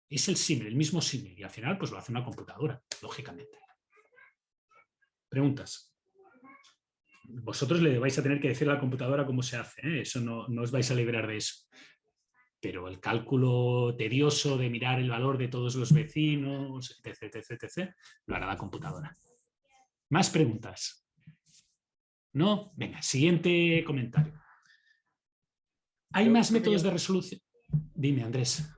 Es el símil, el mismo símil, y al final pues lo hace una computadora, lógicamente. Preguntas. Vosotros le vais a tener que decir a la computadora cómo se hace, ¿eh? Eso no os vais a librar de eso. Pero el cálculo tedioso de mirar el valor de todos los vecinos, etc., lo hará la computadora. ¿Más preguntas? ¿No? Venga, siguiente comentario. ¿Hay más métodos de resolución? Dime, Andrés.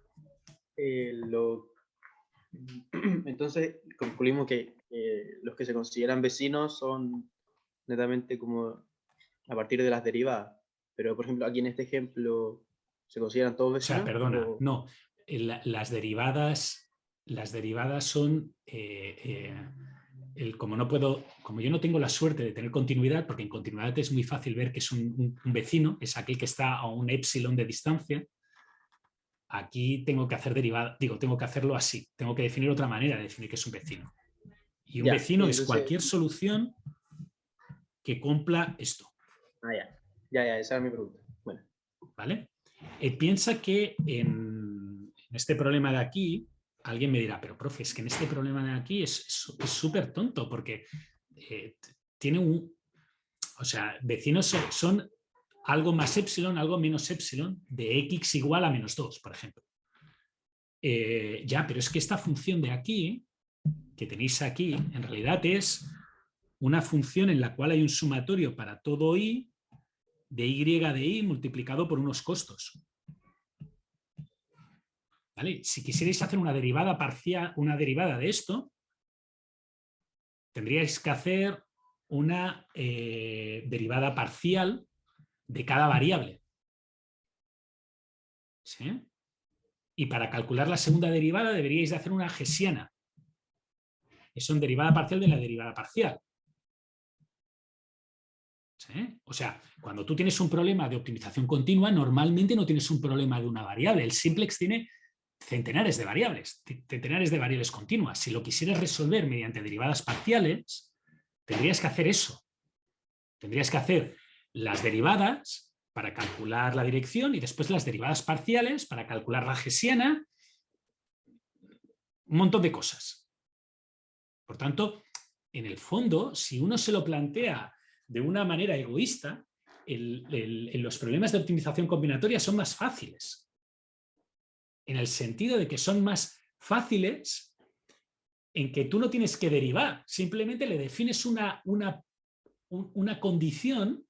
Entonces, concluimos que los que se consideran vecinos son netamente como a partir de las derivadas. Pero, por ejemplo, aquí en este ejemplo, ¿se consideran todos vecinos? O sea, perdona, no. Las derivadas son... como yo no tengo la suerte de tener continuidad, porque en continuidad es muy fácil ver que es un vecino, es aquel que está a un epsilon de distancia. Aquí tengo que hacer derivada, tengo que hacerlo así, tengo que definir otra manera de definir que es un vecino. Y un vecino es cualquier solución que cumpla esto. Ya, esa era mi pregunta. Bueno. ¿Vale? Piensa que en este problema de aquí, alguien me dirá, pero profe, es que en este problema de aquí es súper tonto, porque tiene o sea, vecinos son algo más epsilon, algo menos epsilon, de x igual a menos 2, por ejemplo. Ya, pero es que esta función de aquí, que tenéis aquí, en realidad es una función en la cual hay un sumatorio para todo y de y de y multiplicado por unos costos. ¿Vale? Si quisierais hacer una derivada parcial, una derivada de esto, tendríais que hacer una derivada parcial de cada variable. ¿Sí? Y para calcular la segunda derivada deberíais de hacer una hessiana. Es una derivada parcial de la derivada parcial. ¿Sí? O sea, cuando tú tienes un problema de optimización continua, normalmente no tienes un problema de una variable. El simplex tiene centenares de variables continuas. Si lo quisieras resolver mediante derivadas parciales, tendrías que hacer eso. Tendrías que hacer las derivadas para calcular la dirección y después las derivadas parciales para calcular la hessiana. Un montón de cosas. Por tanto, en el fondo, si uno se lo plantea de una manera egoísta, los problemas de optimización combinatoria son más fáciles. En el sentido de que son más fáciles en que tú no tienes que derivar, simplemente le defines una condición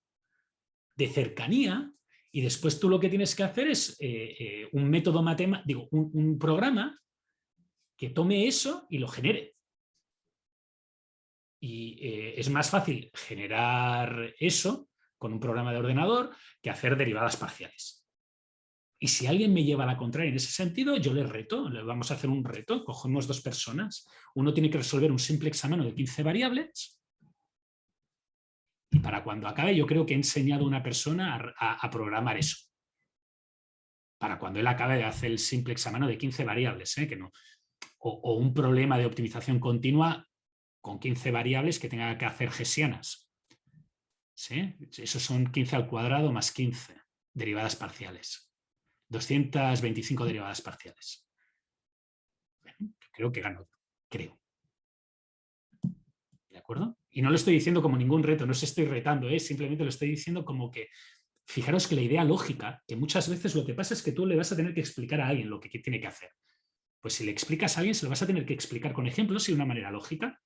de cercanía y después tú lo que tienes que hacer es un método matemático, un programa que tome eso y lo genere. Y es más fácil generar eso con un programa de ordenador que hacer derivadas parciales. Y si alguien me lleva a la contraria en ese sentido, yo le reto, le vamos a hacer un reto, cogemos dos personas, uno tiene que resolver un simple examen de 15 variables y para cuando acabe yo creo que he enseñado a una persona a programar eso. Para cuando él acabe de hacer el simple examen de 15 variables, que no, o un problema de optimización continua con 15 variables que tenga que hacer hessianas. ¿Sí? Eso son 15 al cuadrado más 15 derivadas parciales. 225 derivadas parciales. Bueno, creo que gano, creo. ¿De acuerdo? Y no lo estoy diciendo como ningún reto, no os estoy retando, simplemente lo estoy diciendo como que, fijaros que la idea lógica, que muchas veces lo que pasa es que tú le vas a tener que explicar a alguien lo que tiene que hacer. Pues si le explicas a alguien, se lo vas a tener que explicar con ejemplos y de una manera lógica.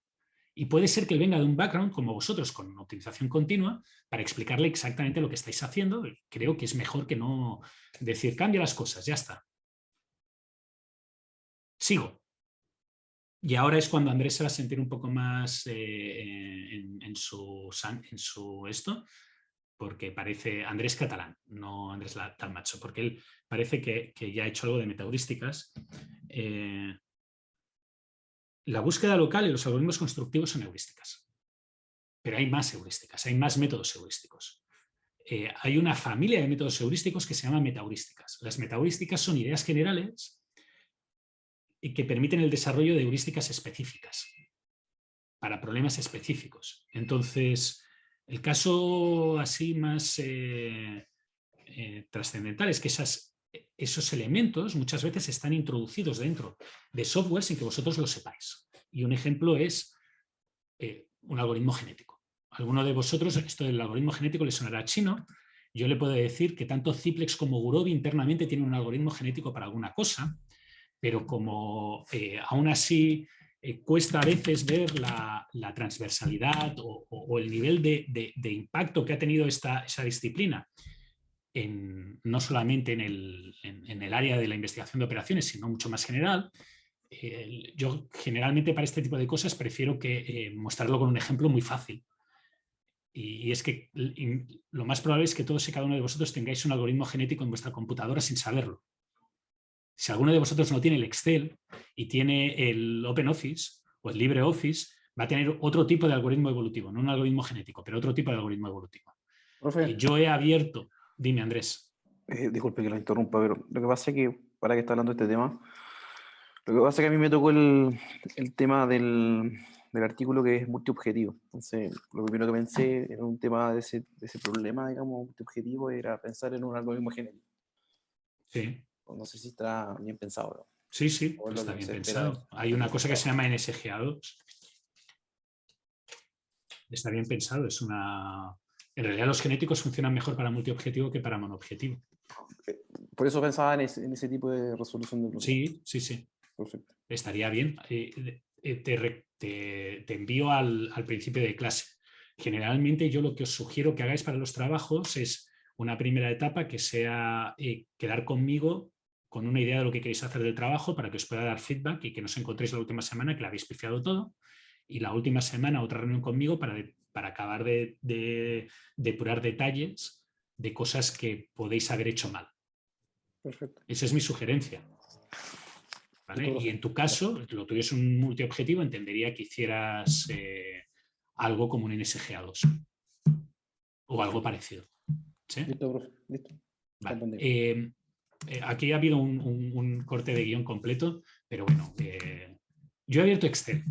Y puede ser que él venga de un background como vosotros, con optimización continua, para explicarle exactamente lo que estáis haciendo. Creo que es mejor que no decir, cambia las cosas, ya está. Sigo. Y ahora es cuando Andrés se va a sentir un poco más en su esto. porque parece Andrés Catalán, no Andrés Dalmacho, porque él parece que ya ha hecho algo de metaheurísticas. La búsqueda local y los algoritmos constructivos son heurísticas, pero hay más heurísticas, hay más métodos heurísticos. Hay una familia de métodos heurísticos que se llama metaheurísticas. Las metaheurísticas son ideas generales y que permiten el desarrollo de heurísticas específicas para problemas específicos. Entonces, el caso así más trascendental es que esos elementos muchas veces están introducidos dentro de software sin que vosotros lo sepáis. Y un ejemplo es un algoritmo genético. A alguno de vosotros esto del algoritmo genético le sonará chino. Yo le puedo decir que tanto Ziplex como Gurobi internamente tienen un algoritmo genético para alguna cosa, pero como aún así cuesta a veces ver la transversalidad o el nivel de impacto que ha tenido esa disciplina, no solamente en el área de la investigación de operaciones, sino mucho más general. Yo generalmente para este tipo de cosas prefiero mostrarlo con un ejemplo muy fácil. Y es que lo más probable es que todos y cada uno de vosotros tengáis un algoritmo genético en vuestra computadora sin saberlo. Si alguno de vosotros no tiene el Excel y tiene el OpenOffice o el LibreOffice, va a tener otro tipo de algoritmo evolutivo, no un algoritmo genético, pero otro tipo de algoritmo evolutivo. Yo he abierto... Dime, Andrés. Disculpe que lo interrumpa, pero lo que pasa es que, para que está hablando de este tema, lo que pasa es que a mí me tocó el tema del artículo que es multiobjetivo. Entonces, lo primero que pensé en un tema de ese problema, digamos, multiobjetivo, era pensar en un algoritmo genético. Sí. No sé si está bien pensado, ¿no? Sí, sí, está bien pensado. Hay una cosa que se llama NSGA2. Está bien pensado. En realidad los genéticos funcionan mejor para multiobjetivo que para monoobjetivo. Por eso pensaba en ese tipo de resolución de problemas. Sí, sí, sí. Perfecto. Estaría bien. Te envío al principio de clase. Generalmente yo lo que os sugiero que hagáis para los trabajos es una primera etapa que sea quedar conmigo con una idea de lo que queréis hacer del trabajo para que os pueda dar feedback y que no os encontréis la última semana que la habéis pifiado todo. Y la última semana otra reunión conmigo para acabar de depurar detalles de cosas que podéis haber hecho mal. Perfecto. Esa es mi sugerencia. ¿Vale? Y en tu caso, lo tuyo es un multiobjetivo, entendería que hicieras algo como un NSGA2 o algo parecido. ¿Sí? Listo, profe. Listo. Vale. Aquí ha habido un corte de guión completo, pero bueno, yo he abierto Excel.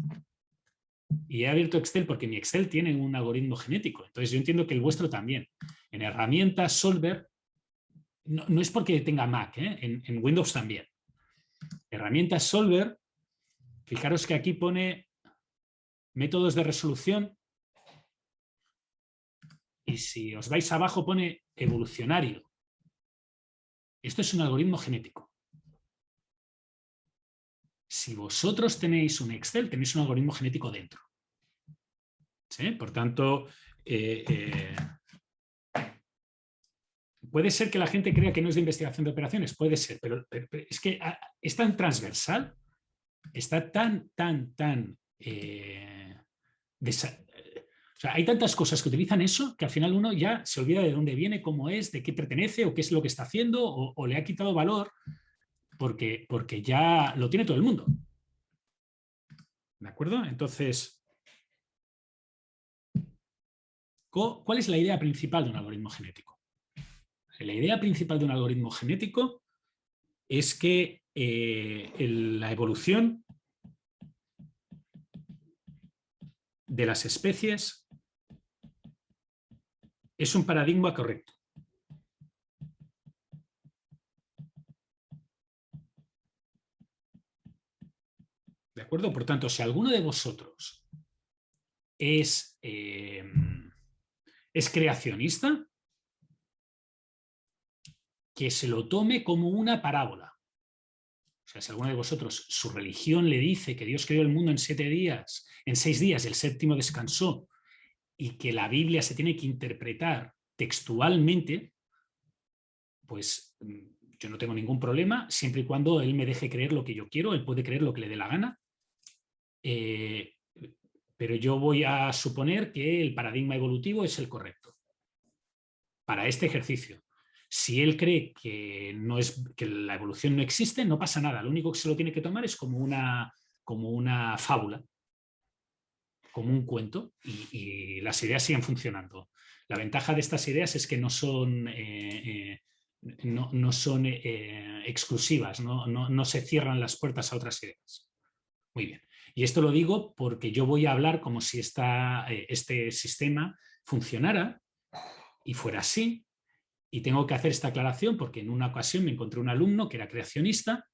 Y he abierto Excel porque mi Excel tiene un algoritmo genético. Entonces yo entiendo que el vuestro también. En herramientas Solver, no es porque tenga Mac, en Windows también. Herramientas Solver, fijaros que aquí pone métodos de resolución y si os vais abajo pone evolucionario. Esto es un algoritmo genético. Si vosotros tenéis un Excel, tenéis un algoritmo genético dentro. ¿Sí? Por tanto, puede ser que la gente crea que no es de investigación de operaciones, puede ser, pero es que es tan transversal, está tan o sea, hay tantas cosas que utilizan eso que al final uno ya se olvida de dónde viene, cómo es, de qué pertenece o qué es lo que está haciendo o le ha quitado valor porque ya lo tiene todo el mundo. ¿De acuerdo? Entonces, ¿cuál es la idea principal de un algoritmo genético? La idea principal de un algoritmo genético es que la evolución de las especies es un paradigma correcto. ¿De acuerdo? Por tanto, si alguno de vosotros es creacionista, que se lo tome como una parábola. O sea, si alguno de vosotros, su religión le dice que Dios creó el mundo en 7 días, en 6 días, y el séptimo descansó, y que la Biblia se tiene que interpretar textualmente, pues yo no tengo ningún problema, siempre y cuando él me deje creer lo que yo quiero, él puede creer lo que le dé la gana, pero yo voy a suponer que el paradigma evolutivo es el correcto. para este ejercicio. Si él cree que la evolución no existe, no pasa nada. Lo único que se lo tiene que tomar es como una fábula, como un cuento, y las ideas siguen funcionando. La ventaja de estas ideas es que no son exclusivas, no se cierran las puertas a otras ideas. Muy bien. Y esto lo digo porque yo voy a hablar como si este sistema funcionara y fuera así. Y tengo que hacer esta aclaración porque en una ocasión me encontré un alumno que era creacionista,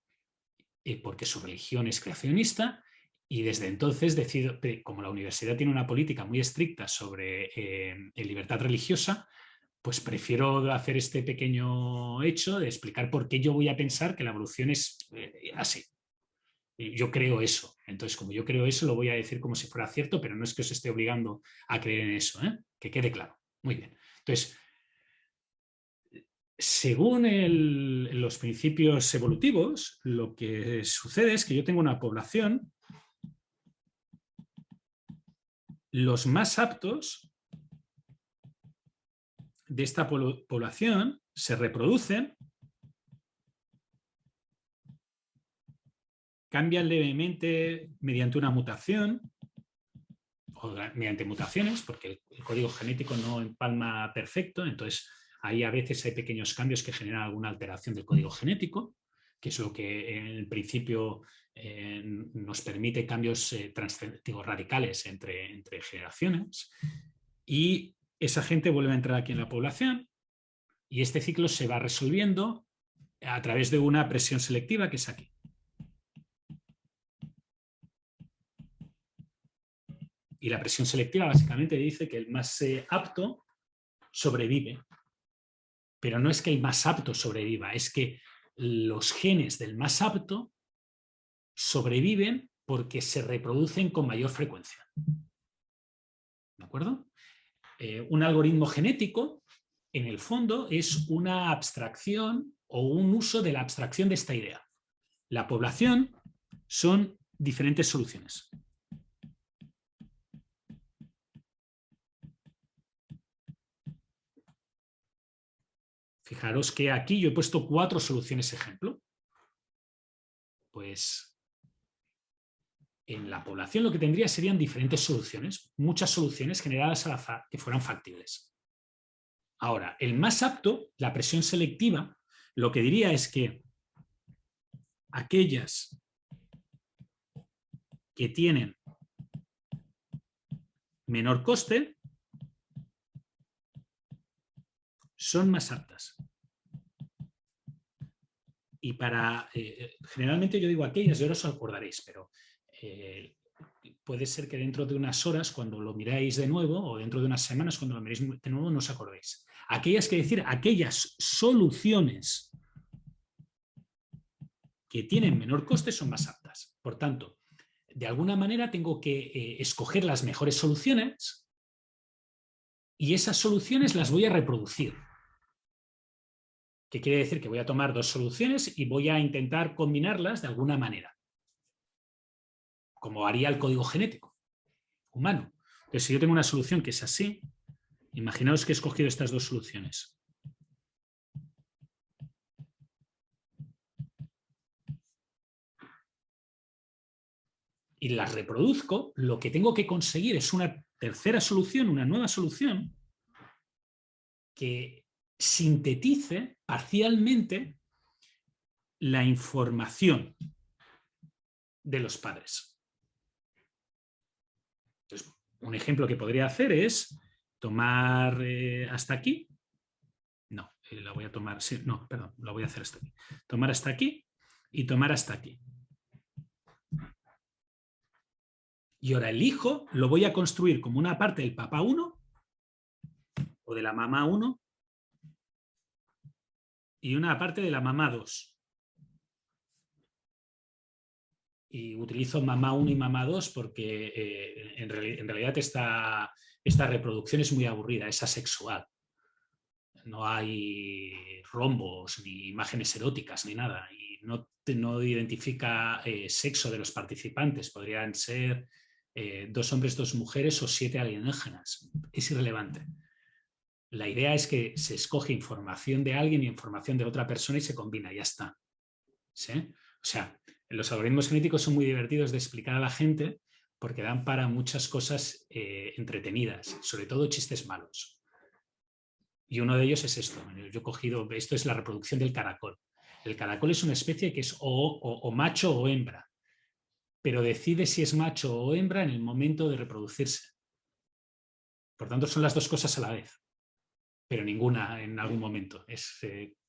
porque su religión es creacionista, y desde entonces decido, como la universidad tiene una política muy estricta sobre libertad religiosa, pues prefiero hacer este pequeño hecho de explicar por qué yo voy a pensar que la evolución es así. Yo creo eso. Entonces, como yo creo eso, lo voy a decir como si fuera cierto, pero no es que os esté obligando a creer en eso, ¿eh? Que quede claro. Muy bien. Entonces, según los principios evolutivos, lo que sucede es que yo tengo una población, los más aptos de esta población se reproducen, cambian levemente mediante una mutación, o mediante mutaciones, porque el código genético no empalma perfecto, entonces ahí a veces hay pequeños cambios que generan alguna alteración del código genético, que es lo que en el principio nos permite cambios radicales entre generaciones, y esa gente vuelve a entrar aquí en la población y este ciclo se va resolviendo a través de una presión selectiva que es aquí. Y la presión selectiva básicamente dice que el más apto sobrevive. Pero no es que el más apto sobreviva, es que los genes del más apto sobreviven porque se reproducen con mayor frecuencia. ¿De acuerdo? Un algoritmo genético, en el fondo, es una abstracción o un uso de la abstracción de esta idea. La población son diferentes soluciones. Fijaros que aquí yo he puesto 4 soluciones ejemplo. Pues en la población lo que tendría serían diferentes soluciones, muchas soluciones generadas al azar que fueran factibles. Ahora, el más apto, la presión selectiva, lo que diría es que aquellas que tienen menor coste son más aptas. Y generalmente yo digo aquellas, y ahora os acordaréis, pero puede ser que dentro de unas horas, cuando lo miráis de nuevo, o dentro de unas semanas, cuando lo miréis de nuevo, no os acordéis. Aquellas que decir, aquellas soluciones que tienen menor coste son más aptas. Por tanto, de alguna manera tengo que escoger las mejores soluciones y esas soluciones las voy a reproducir. ¿Qué quiere decir? Que voy a tomar 2 soluciones y voy a intentar combinarlas de alguna manera, como haría el código genético humano. Entonces, si yo tengo una solución que es así, imaginaos que he escogido estas 2 soluciones. Y las reproduzco, lo que tengo que conseguir es una tercera solución, una nueva solución, que sintetice parcialmente la información de los padres. Entonces, un ejemplo que podría hacer es tomar hasta aquí. No, la voy a tomar, sí, no, perdón, la voy a hacer hasta aquí. Tomar hasta aquí y tomar hasta aquí. Y ahora el hijo lo voy a construir como una parte del papá 1 o de la mamá 1 y una parte de la mamá 2. Y utilizo mamá 1 y mamá 2 porque en realidad esta reproducción es muy aburrida, es asexual. No hay rombos, ni imágenes eróticas, ni nada. Y no identifica sexo de los participantes. Podrían ser 2 hombres, 2 mujeres o 7 alienígenas. Es irrelevante. La idea es que se escoge información de alguien y información de otra persona y se combina, ya está. ¿Sí? O sea, los algoritmos genéticos son muy divertidos de explicar a la gente porque dan para muchas cosas entretenidas, sobre todo chistes malos. Y uno de ellos es esto. Yo he cogido, esto es la reproducción del caracol. El caracol es una especie que es o macho o hembra, pero decide si es macho o hembra en el momento de reproducirse. Por tanto, son las dos cosas a la vez, pero ninguna en algún momento. Es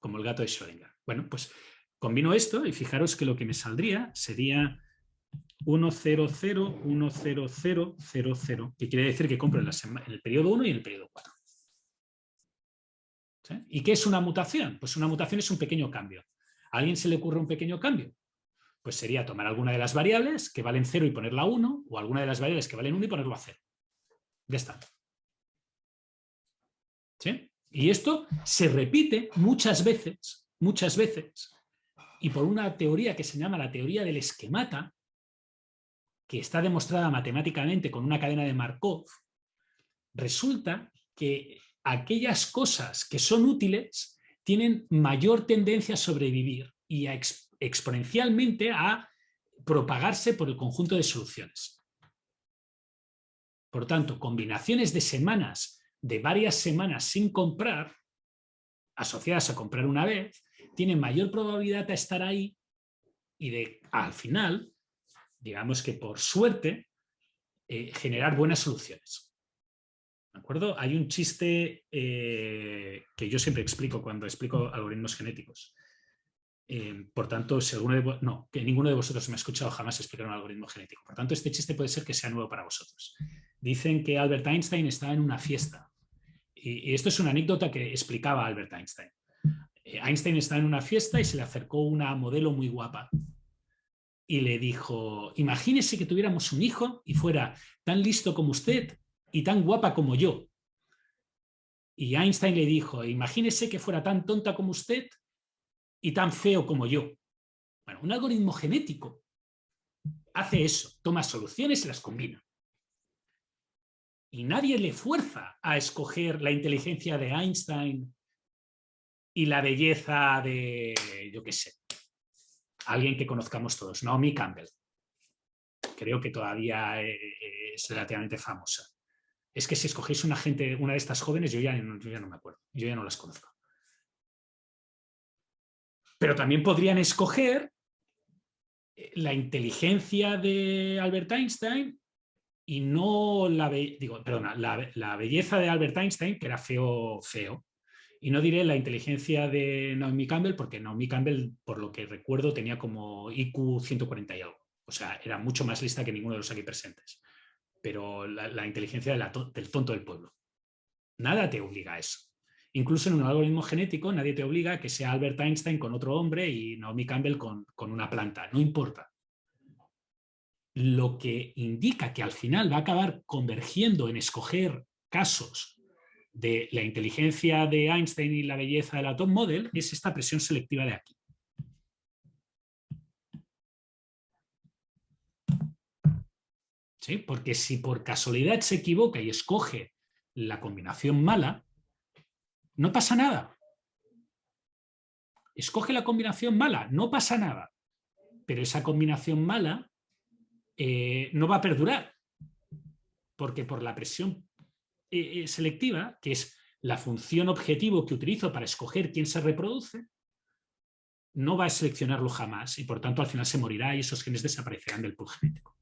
como el gato de Schrödinger. Bueno, pues combino esto y fijaros que lo que me saldría sería 1, 0, 0, 1, 0, 0, 0, 0, que quiere decir que compro en el periodo 1 y en el periodo 4. ¿Sí? ¿Y qué es una mutación? Pues una mutación es un pequeño cambio. ¿A alguien se le ocurre un pequeño cambio? Pues sería tomar alguna de las variables que valen 0 y ponerla a 1, o alguna de las variables que valen 1 y ponerlo a 0. Ya está. ¿Sí? Y esto se repite muchas veces, y por una teoría que se llama la teoría del esquemata, que está demostrada matemáticamente con una cadena de Markov, resulta que aquellas cosas que son útiles tienen mayor tendencia a sobrevivir y a exponencialmente a propagarse por el conjunto de soluciones. Por tanto, combinaciones de semanas, de varias semanas sin comprar, asociadas a comprar una vez, tienen mayor probabilidad de estar ahí y de, al final, digamos que por suerte, generar buenas soluciones. ¿De acuerdo? Hay un chiste que yo siempre explico cuando explico algoritmos genéticos. Por tanto, si alguno que ninguno de vosotros me ha escuchado jamás explicar un algoritmo genético. Por tanto, este chiste puede ser que sea nuevo para vosotros. Dicen que Albert Einstein estaba en una fiesta. Y esto es una anécdota que explicaba Albert Einstein. Einstein estaba en una fiesta y se le acercó una modelo muy guapa. Y le dijo, imagínese que tuviéramos un hijo y fuera tan listo como usted y tan guapa como yo. Y Einstein le dijo, imagínese que fuera tan tonta como usted y tan feo como yo. Bueno, un algoritmo genético hace eso, toma soluciones y las combina. Y nadie le fuerza a escoger la inteligencia de Einstein y la belleza de, yo qué sé, alguien que conozcamos todos, Naomi Campbell. Creo que todavía es relativamente famosa. Es que si escogéis una de estas jóvenes, yo ya no me acuerdo, yo ya no las conozco. Pero también podrían escoger la inteligencia de Albert Einstein y no la belleza de Albert Einstein, que era feo, y no diré la inteligencia de Naomi Campbell, porque Naomi Campbell, por lo que recuerdo, tenía como IQ 140 y algo. O sea, era mucho más lista que ninguno de los aquí presentes. Pero la inteligencia del tonto del pueblo. Nada te obliga a eso. Incluso en un algoritmo genético nadie te obliga a que sea Albert Einstein con otro hombre y Naomi Campbell con una planta. No importa. Lo que indica que al final va a acabar convergiendo en escoger casos de la inteligencia de Einstein y la belleza del Atom Model es esta presión selectiva de aquí. ¿Sí? Porque si por casualidad se equivoca y escoge la combinación mala, no pasa nada. Escoge la combinación mala, no pasa nada. Pero esa combinación mala no va a perdurar. Porque por la presión selectiva, que es la función objetivo que utilizo para escoger quién se reproduce, no va a seleccionarlo jamás y por tanto al final se morirá y esos genes desaparecerán del pool genético.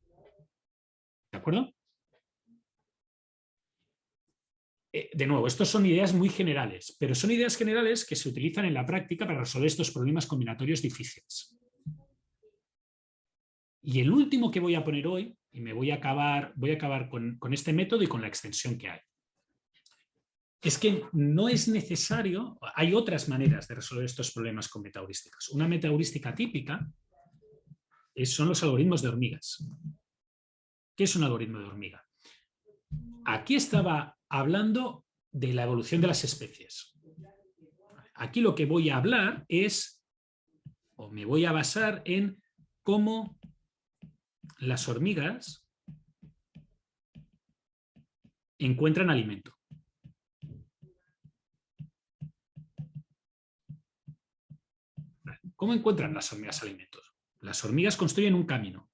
¿De acuerdo? De nuevo, estos son ideas muy generales, pero son ideas generales que se utilizan en la práctica para resolver estos problemas combinatorios difíciles. Y el último que voy a poner hoy, y voy a acabar con este método y con la extensión que hay, es que no es necesario, hay otras maneras de resolver estos problemas con metaheurísticas. Una metaheurística típica son los algoritmos de hormigas. ¿Qué es un algoritmo de hormiga? Aquí estaba hablando de la evolución de las especies. Aquí lo que voy a hablar es, o me voy a basar en cómo las hormigas encuentran alimento. ¿Cómo encuentran las hormigas alimentos? Las hormigas construyen un camino.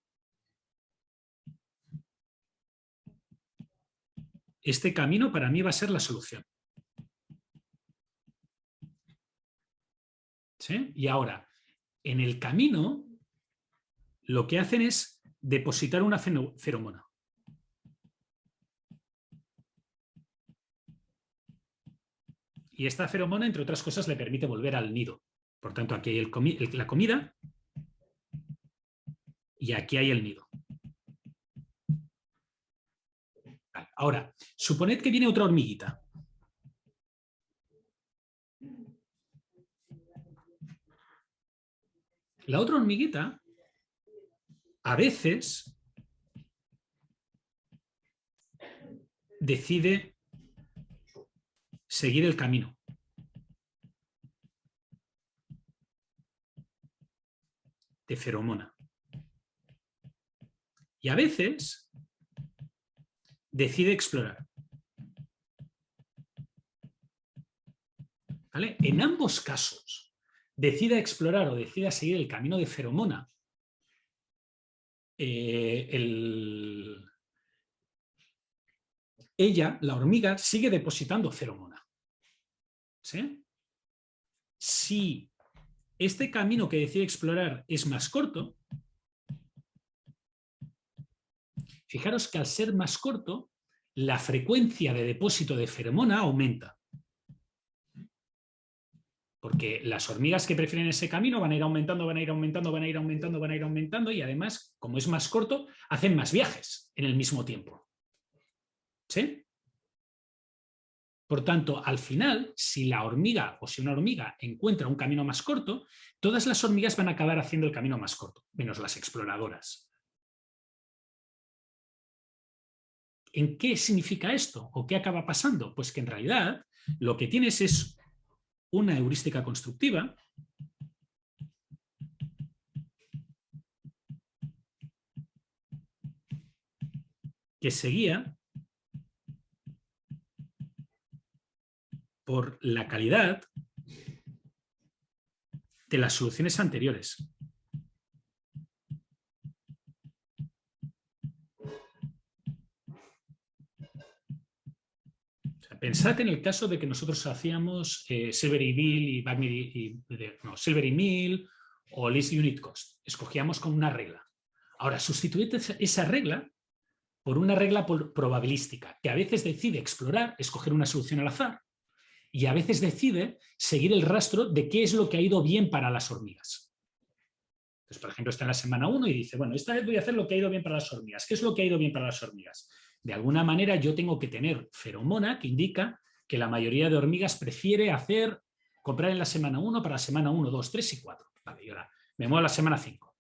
Este camino para mí va a ser la solución. ¿Sí? Y ahora, en el camino, lo que hacen es depositar una feromona. Y esta feromona, entre otras cosas, le permite volver al nido. Por tanto, aquí hay la comida y aquí hay el nido. Vale, ahora, suponed que viene otra hormiguita. La otra hormiguita, a veces, decide seguir el camino. De feromona. Y a veces decide explorar. ¿Vale? En ambos casos, decida explorar o decida seguir el camino de feromona, ella, la hormiga, sigue depositando feromona. ¿Sí? Si este camino que decide explorar es más corto, fijaros que al ser más corto, la frecuencia de depósito de feromona aumenta. Porque las hormigas que prefieren ese camino van a ir aumentando, van a ir aumentando, van a ir aumentando, van a ir aumentando y además, como es más corto, hacen más viajes en el mismo tiempo. ¿Sí? Por tanto, al final, si la hormiga o si una hormiga encuentra un camino más corto, todas las hormigas van a acabar haciendo el camino más corto, menos las exploradoras. ¿En qué significa esto? ¿O qué acaba pasando? Pues que en realidad lo que tienes es una heurística constructiva que se guía por la calidad de las soluciones anteriores. O sea, pensad en el caso de que nosotros hacíamos Silvery Mill Silvery Mill o Least Unit Cost. Escogíamos con una regla. Ahora, sustituid esa regla por una regla probabilística, que a veces decide explorar, escoger una solución al azar, y a veces decide seguir el rastro de qué es lo que ha ido bien para las hormigas. Entonces, por ejemplo, está en la semana 1 y dice, bueno, esta vez voy a hacer lo que ha ido bien para las hormigas. ¿Qué es lo que ha ido bien para las hormigas? De alguna manera yo tengo que tener feromona que indica que la mayoría de hormigas prefiere comprar en la semana 1 para la semana 1, 2, 3 y 4. Vale, y ahora me muevo a la semana 5.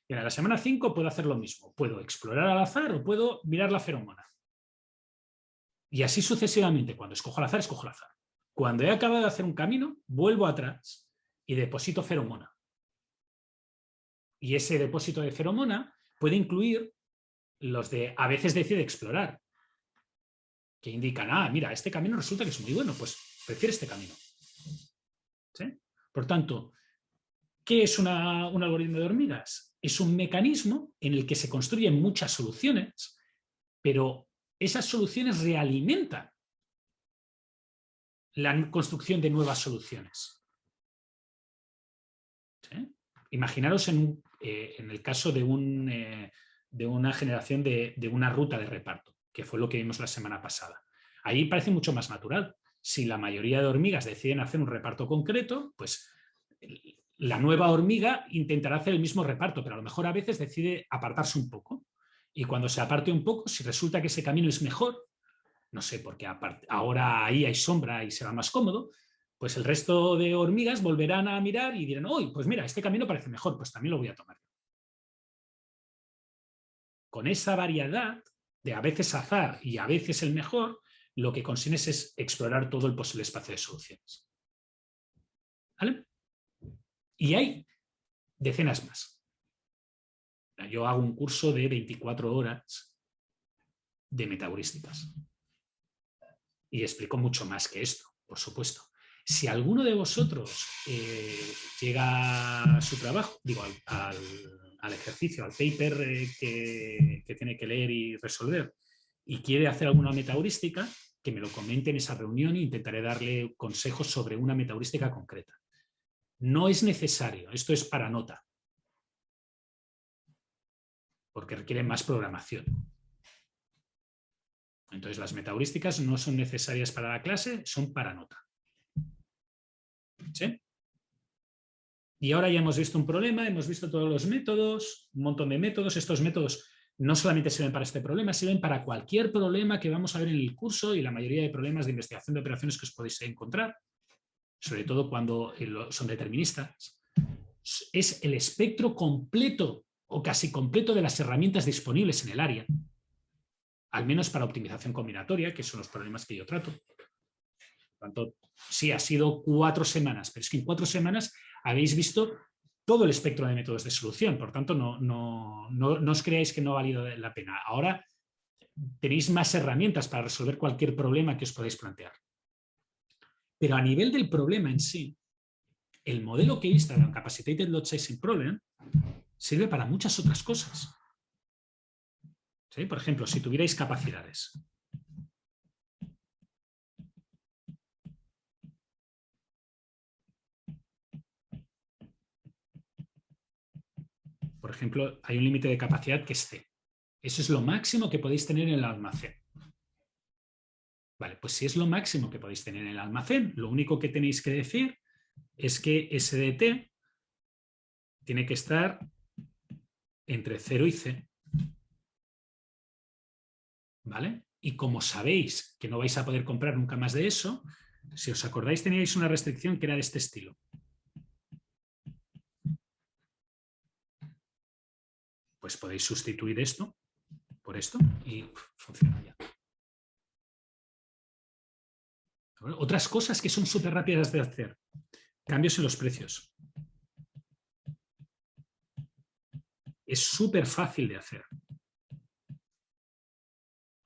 Y en la semana 5 puedo hacer lo mismo. Puedo explorar al azar o puedo mirar la feromona. Y así sucesivamente. Cuando escojo al azar, escojo al azar. Cuando he acabado de hacer un camino, vuelvo atrás y deposito feromona. Y ese depósito de feromona puede incluir los de a veces decide explorar, que indican, mira, este camino resulta que es muy bueno, pues prefiere este camino. ¿Sí? Por tanto, ¿qué es un algoritmo de hormigas? Es un mecanismo en el que se construyen muchas soluciones, pero esas soluciones realimentan la construcción de nuevas soluciones. ¿Sí? Imaginaros en el caso de una generación de una ruta de reparto, que fue lo que vimos la semana pasada. Ahí parece mucho más natural. Si la mayoría de hormigas deciden hacer un reparto concreto, pues la nueva hormiga intentará hacer el mismo reparto, pero a lo mejor a veces decide apartarse un poco. Y cuando se aparte un poco, si resulta que ese camino es mejor, no sé, porque ahora ahí hay sombra y será más cómodo, pues el resto de hormigas volverán a mirar y dirán, ¡oh, pues mira, este camino parece mejor, pues también lo voy a tomar! Con esa variedad de a veces azar y a veces el mejor, lo que consigues es explorar todo el posible espacio de soluciones. ¿Vale? Y hay decenas más. Yo hago un curso de 24 horas de metaheurísticas. Y explico mucho más que esto, por supuesto. Si alguno de vosotros llega a su trabajo, digo, al ejercicio, al paper que tiene que leer y resolver, y quiere hacer alguna metaheurística, que me lo comente en esa reunión e intentaré darle consejos sobre una metaheurística concreta. No es necesario, esto es para nota, porque requiere más programación. Entonces las metaheurísticas no son necesarias para la clase, son para nota. ¿Sí? Y ahora ya hemos visto un problema, hemos visto todos los métodos, un montón de métodos. Estos métodos no solamente sirven para este problema, sirven para cualquier problema que vamos a ver en el curso y la mayoría de problemas de investigación de operaciones que os podéis encontrar, sobre todo cuando son deterministas. Es el espectro completo o casi completo de las herramientas disponibles en el área, al menos para optimización combinatoria, que son los problemas que yo trato. Por tanto, sí, ha sido 4 semanas, pero es que en 4 semanas habéis visto todo el espectro de métodos de solución, por tanto, no os creáis que no ha valido la pena. Ahora tenéis más herramientas para resolver cualquier problema que os podáis plantear. Pero a nivel del problema en sí, el modelo que he visto de Uncapacitated Lot Sizing Problem sirve para muchas otras cosas. ¿Sí? Por ejemplo, si tuvierais capacidades. Por ejemplo, hay un límite de capacidad que es C. Eso es lo máximo que podéis tener en el almacén. Vale, pues si es lo máximo que podéis tener en el almacén, lo único que tenéis que decir es que SDT tiene que estar entre 0 y C. ¿Vale? Y como sabéis que no vais a poder comprar nunca más de eso, si os acordáis teníais una restricción que era de este estilo. Pues podéis sustituir esto por esto y funciona ya. Otras cosas que son súper rápidas de hacer. Cambios en los precios. Es súper fácil de hacer.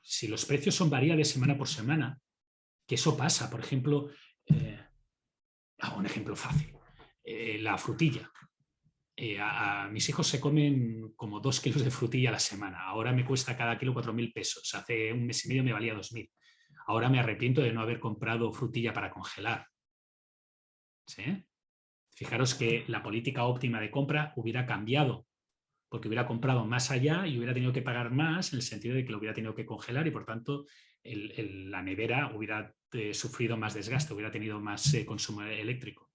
Si los precios son variables semana por semana, que eso pasa, por ejemplo, hago un ejemplo fácil, la frutilla. A mis hijos se comen como 2 kilos de frutilla a la semana. Ahora me cuesta cada kilo 4.000 pesos. Hace un mes y medio me valía 2.000. Ahora me arrepiento de no haber comprado frutilla para congelar. ¿Sí? Fijaros que la política óptima de compra hubiera cambiado, porque hubiera comprado más allá y hubiera tenido que pagar más en el sentido de que lo hubiera tenido que congelar y por tanto la nevera hubiera sufrido más desgaste, hubiera tenido más consumo eléctrico.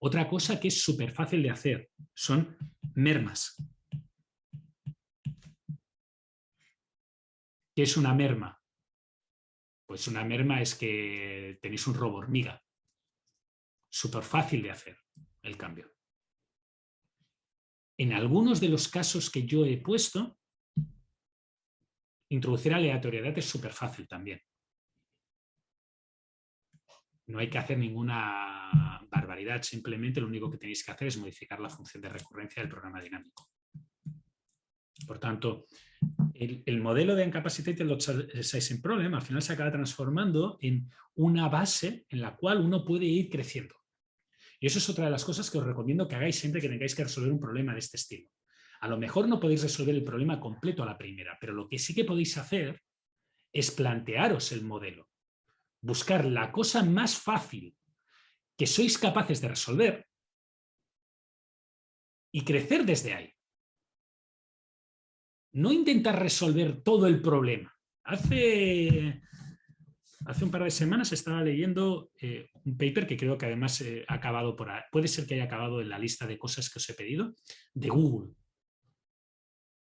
Otra cosa que es súper fácil de hacer son mermas. ¿Qué es una merma? Pues una merma es que tenéis un robo hormiga. Súper fácil de hacer el cambio. En algunos de los casos que yo he puesto, introducir aleatoriedad es súper fácil también. No hay que hacer ninguna barbaridad, simplemente lo único que tenéis que hacer es modificar la función de recurrencia del programa dinámico. Por tanto, el modelo de Uncapacitated Lot Sizing Problem al final se acaba transformando en una base en la cual uno puede ir creciendo. Y eso es otra de las cosas que os recomiendo que hagáis siempre que tengáis que resolver un problema de este estilo. A lo mejor no podéis resolver el problema completo a la primera, pero lo que sí que podéis hacer es plantearos el modelo. Buscar la cosa más fácil que sois capaces de resolver y crecer desde ahí. No intentar resolver todo el problema. Hace un par de semanas estaba leyendo un paper que creo que además ha acabado por ahí. Puede ser que haya acabado en la lista de cosas que os he pedido, de Google.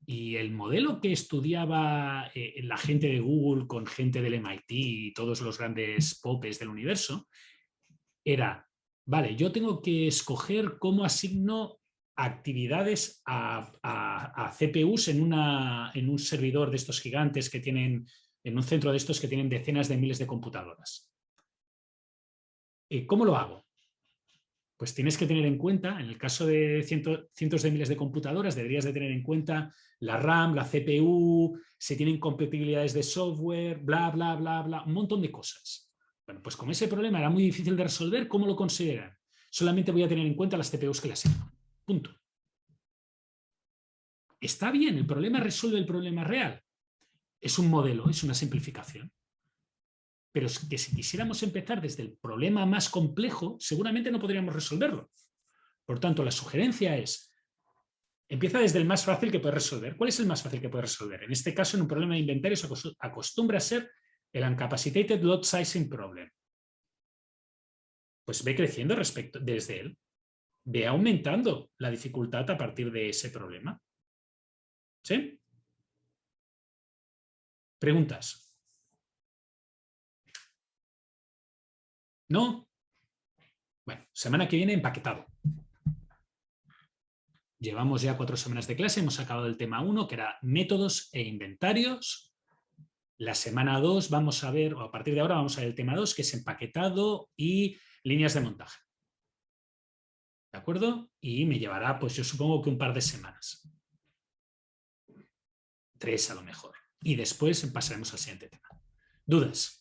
Y el modelo que estudiaba la gente de Google con gente del MIT y todos los grandes popes del universo era, vale, yo tengo que escoger cómo asigno actividades a CPUs en un servidor de estos gigantes que tienen, en un centro de estos que tienen decenas de miles de computadoras. ¿Cómo lo hago? Pues tienes que tener en cuenta, en el caso de cientos de miles de computadoras, deberías de tener en cuenta la RAM, la CPU, si tienen compatibilidades de software, bla, bla, bla, bla, un montón de cosas. Bueno, pues como ese problema era muy difícil de resolver, ¿cómo lo consideran? Solamente voy a tener en cuenta las TPUs que le asigno. Punto. Está bien, el problema resuelve el problema real. Es un modelo, es una simplificación. Pero es que si quisiéramos empezar desde el problema más complejo, seguramente no podríamos resolverlo. Por tanto, la sugerencia es, empieza desde el más fácil que puedes resolver. ¿Cuál es el más fácil que puedes resolver? En este caso, en un problema de inventarios acostumbra a ser el Uncapacitated Lot Sizing Problem. Pues ve creciendo desde él. Ve aumentando la dificultad a partir de ese problema. ¿Sí? ¿Preguntas? ¿No? Bueno, semana que viene empaquetado. Llevamos ya 4 semanas de clase, hemos acabado el tema 1, que era métodos e inventarios. La semana 2 vamos a ver, o a partir de ahora vamos a ver el tema 2, que es empaquetado y líneas de montaje. ¿De acuerdo? Y me llevará, pues yo supongo que un par de semanas. 3 a lo mejor. Y después pasaremos al siguiente tema. ¿Dudas?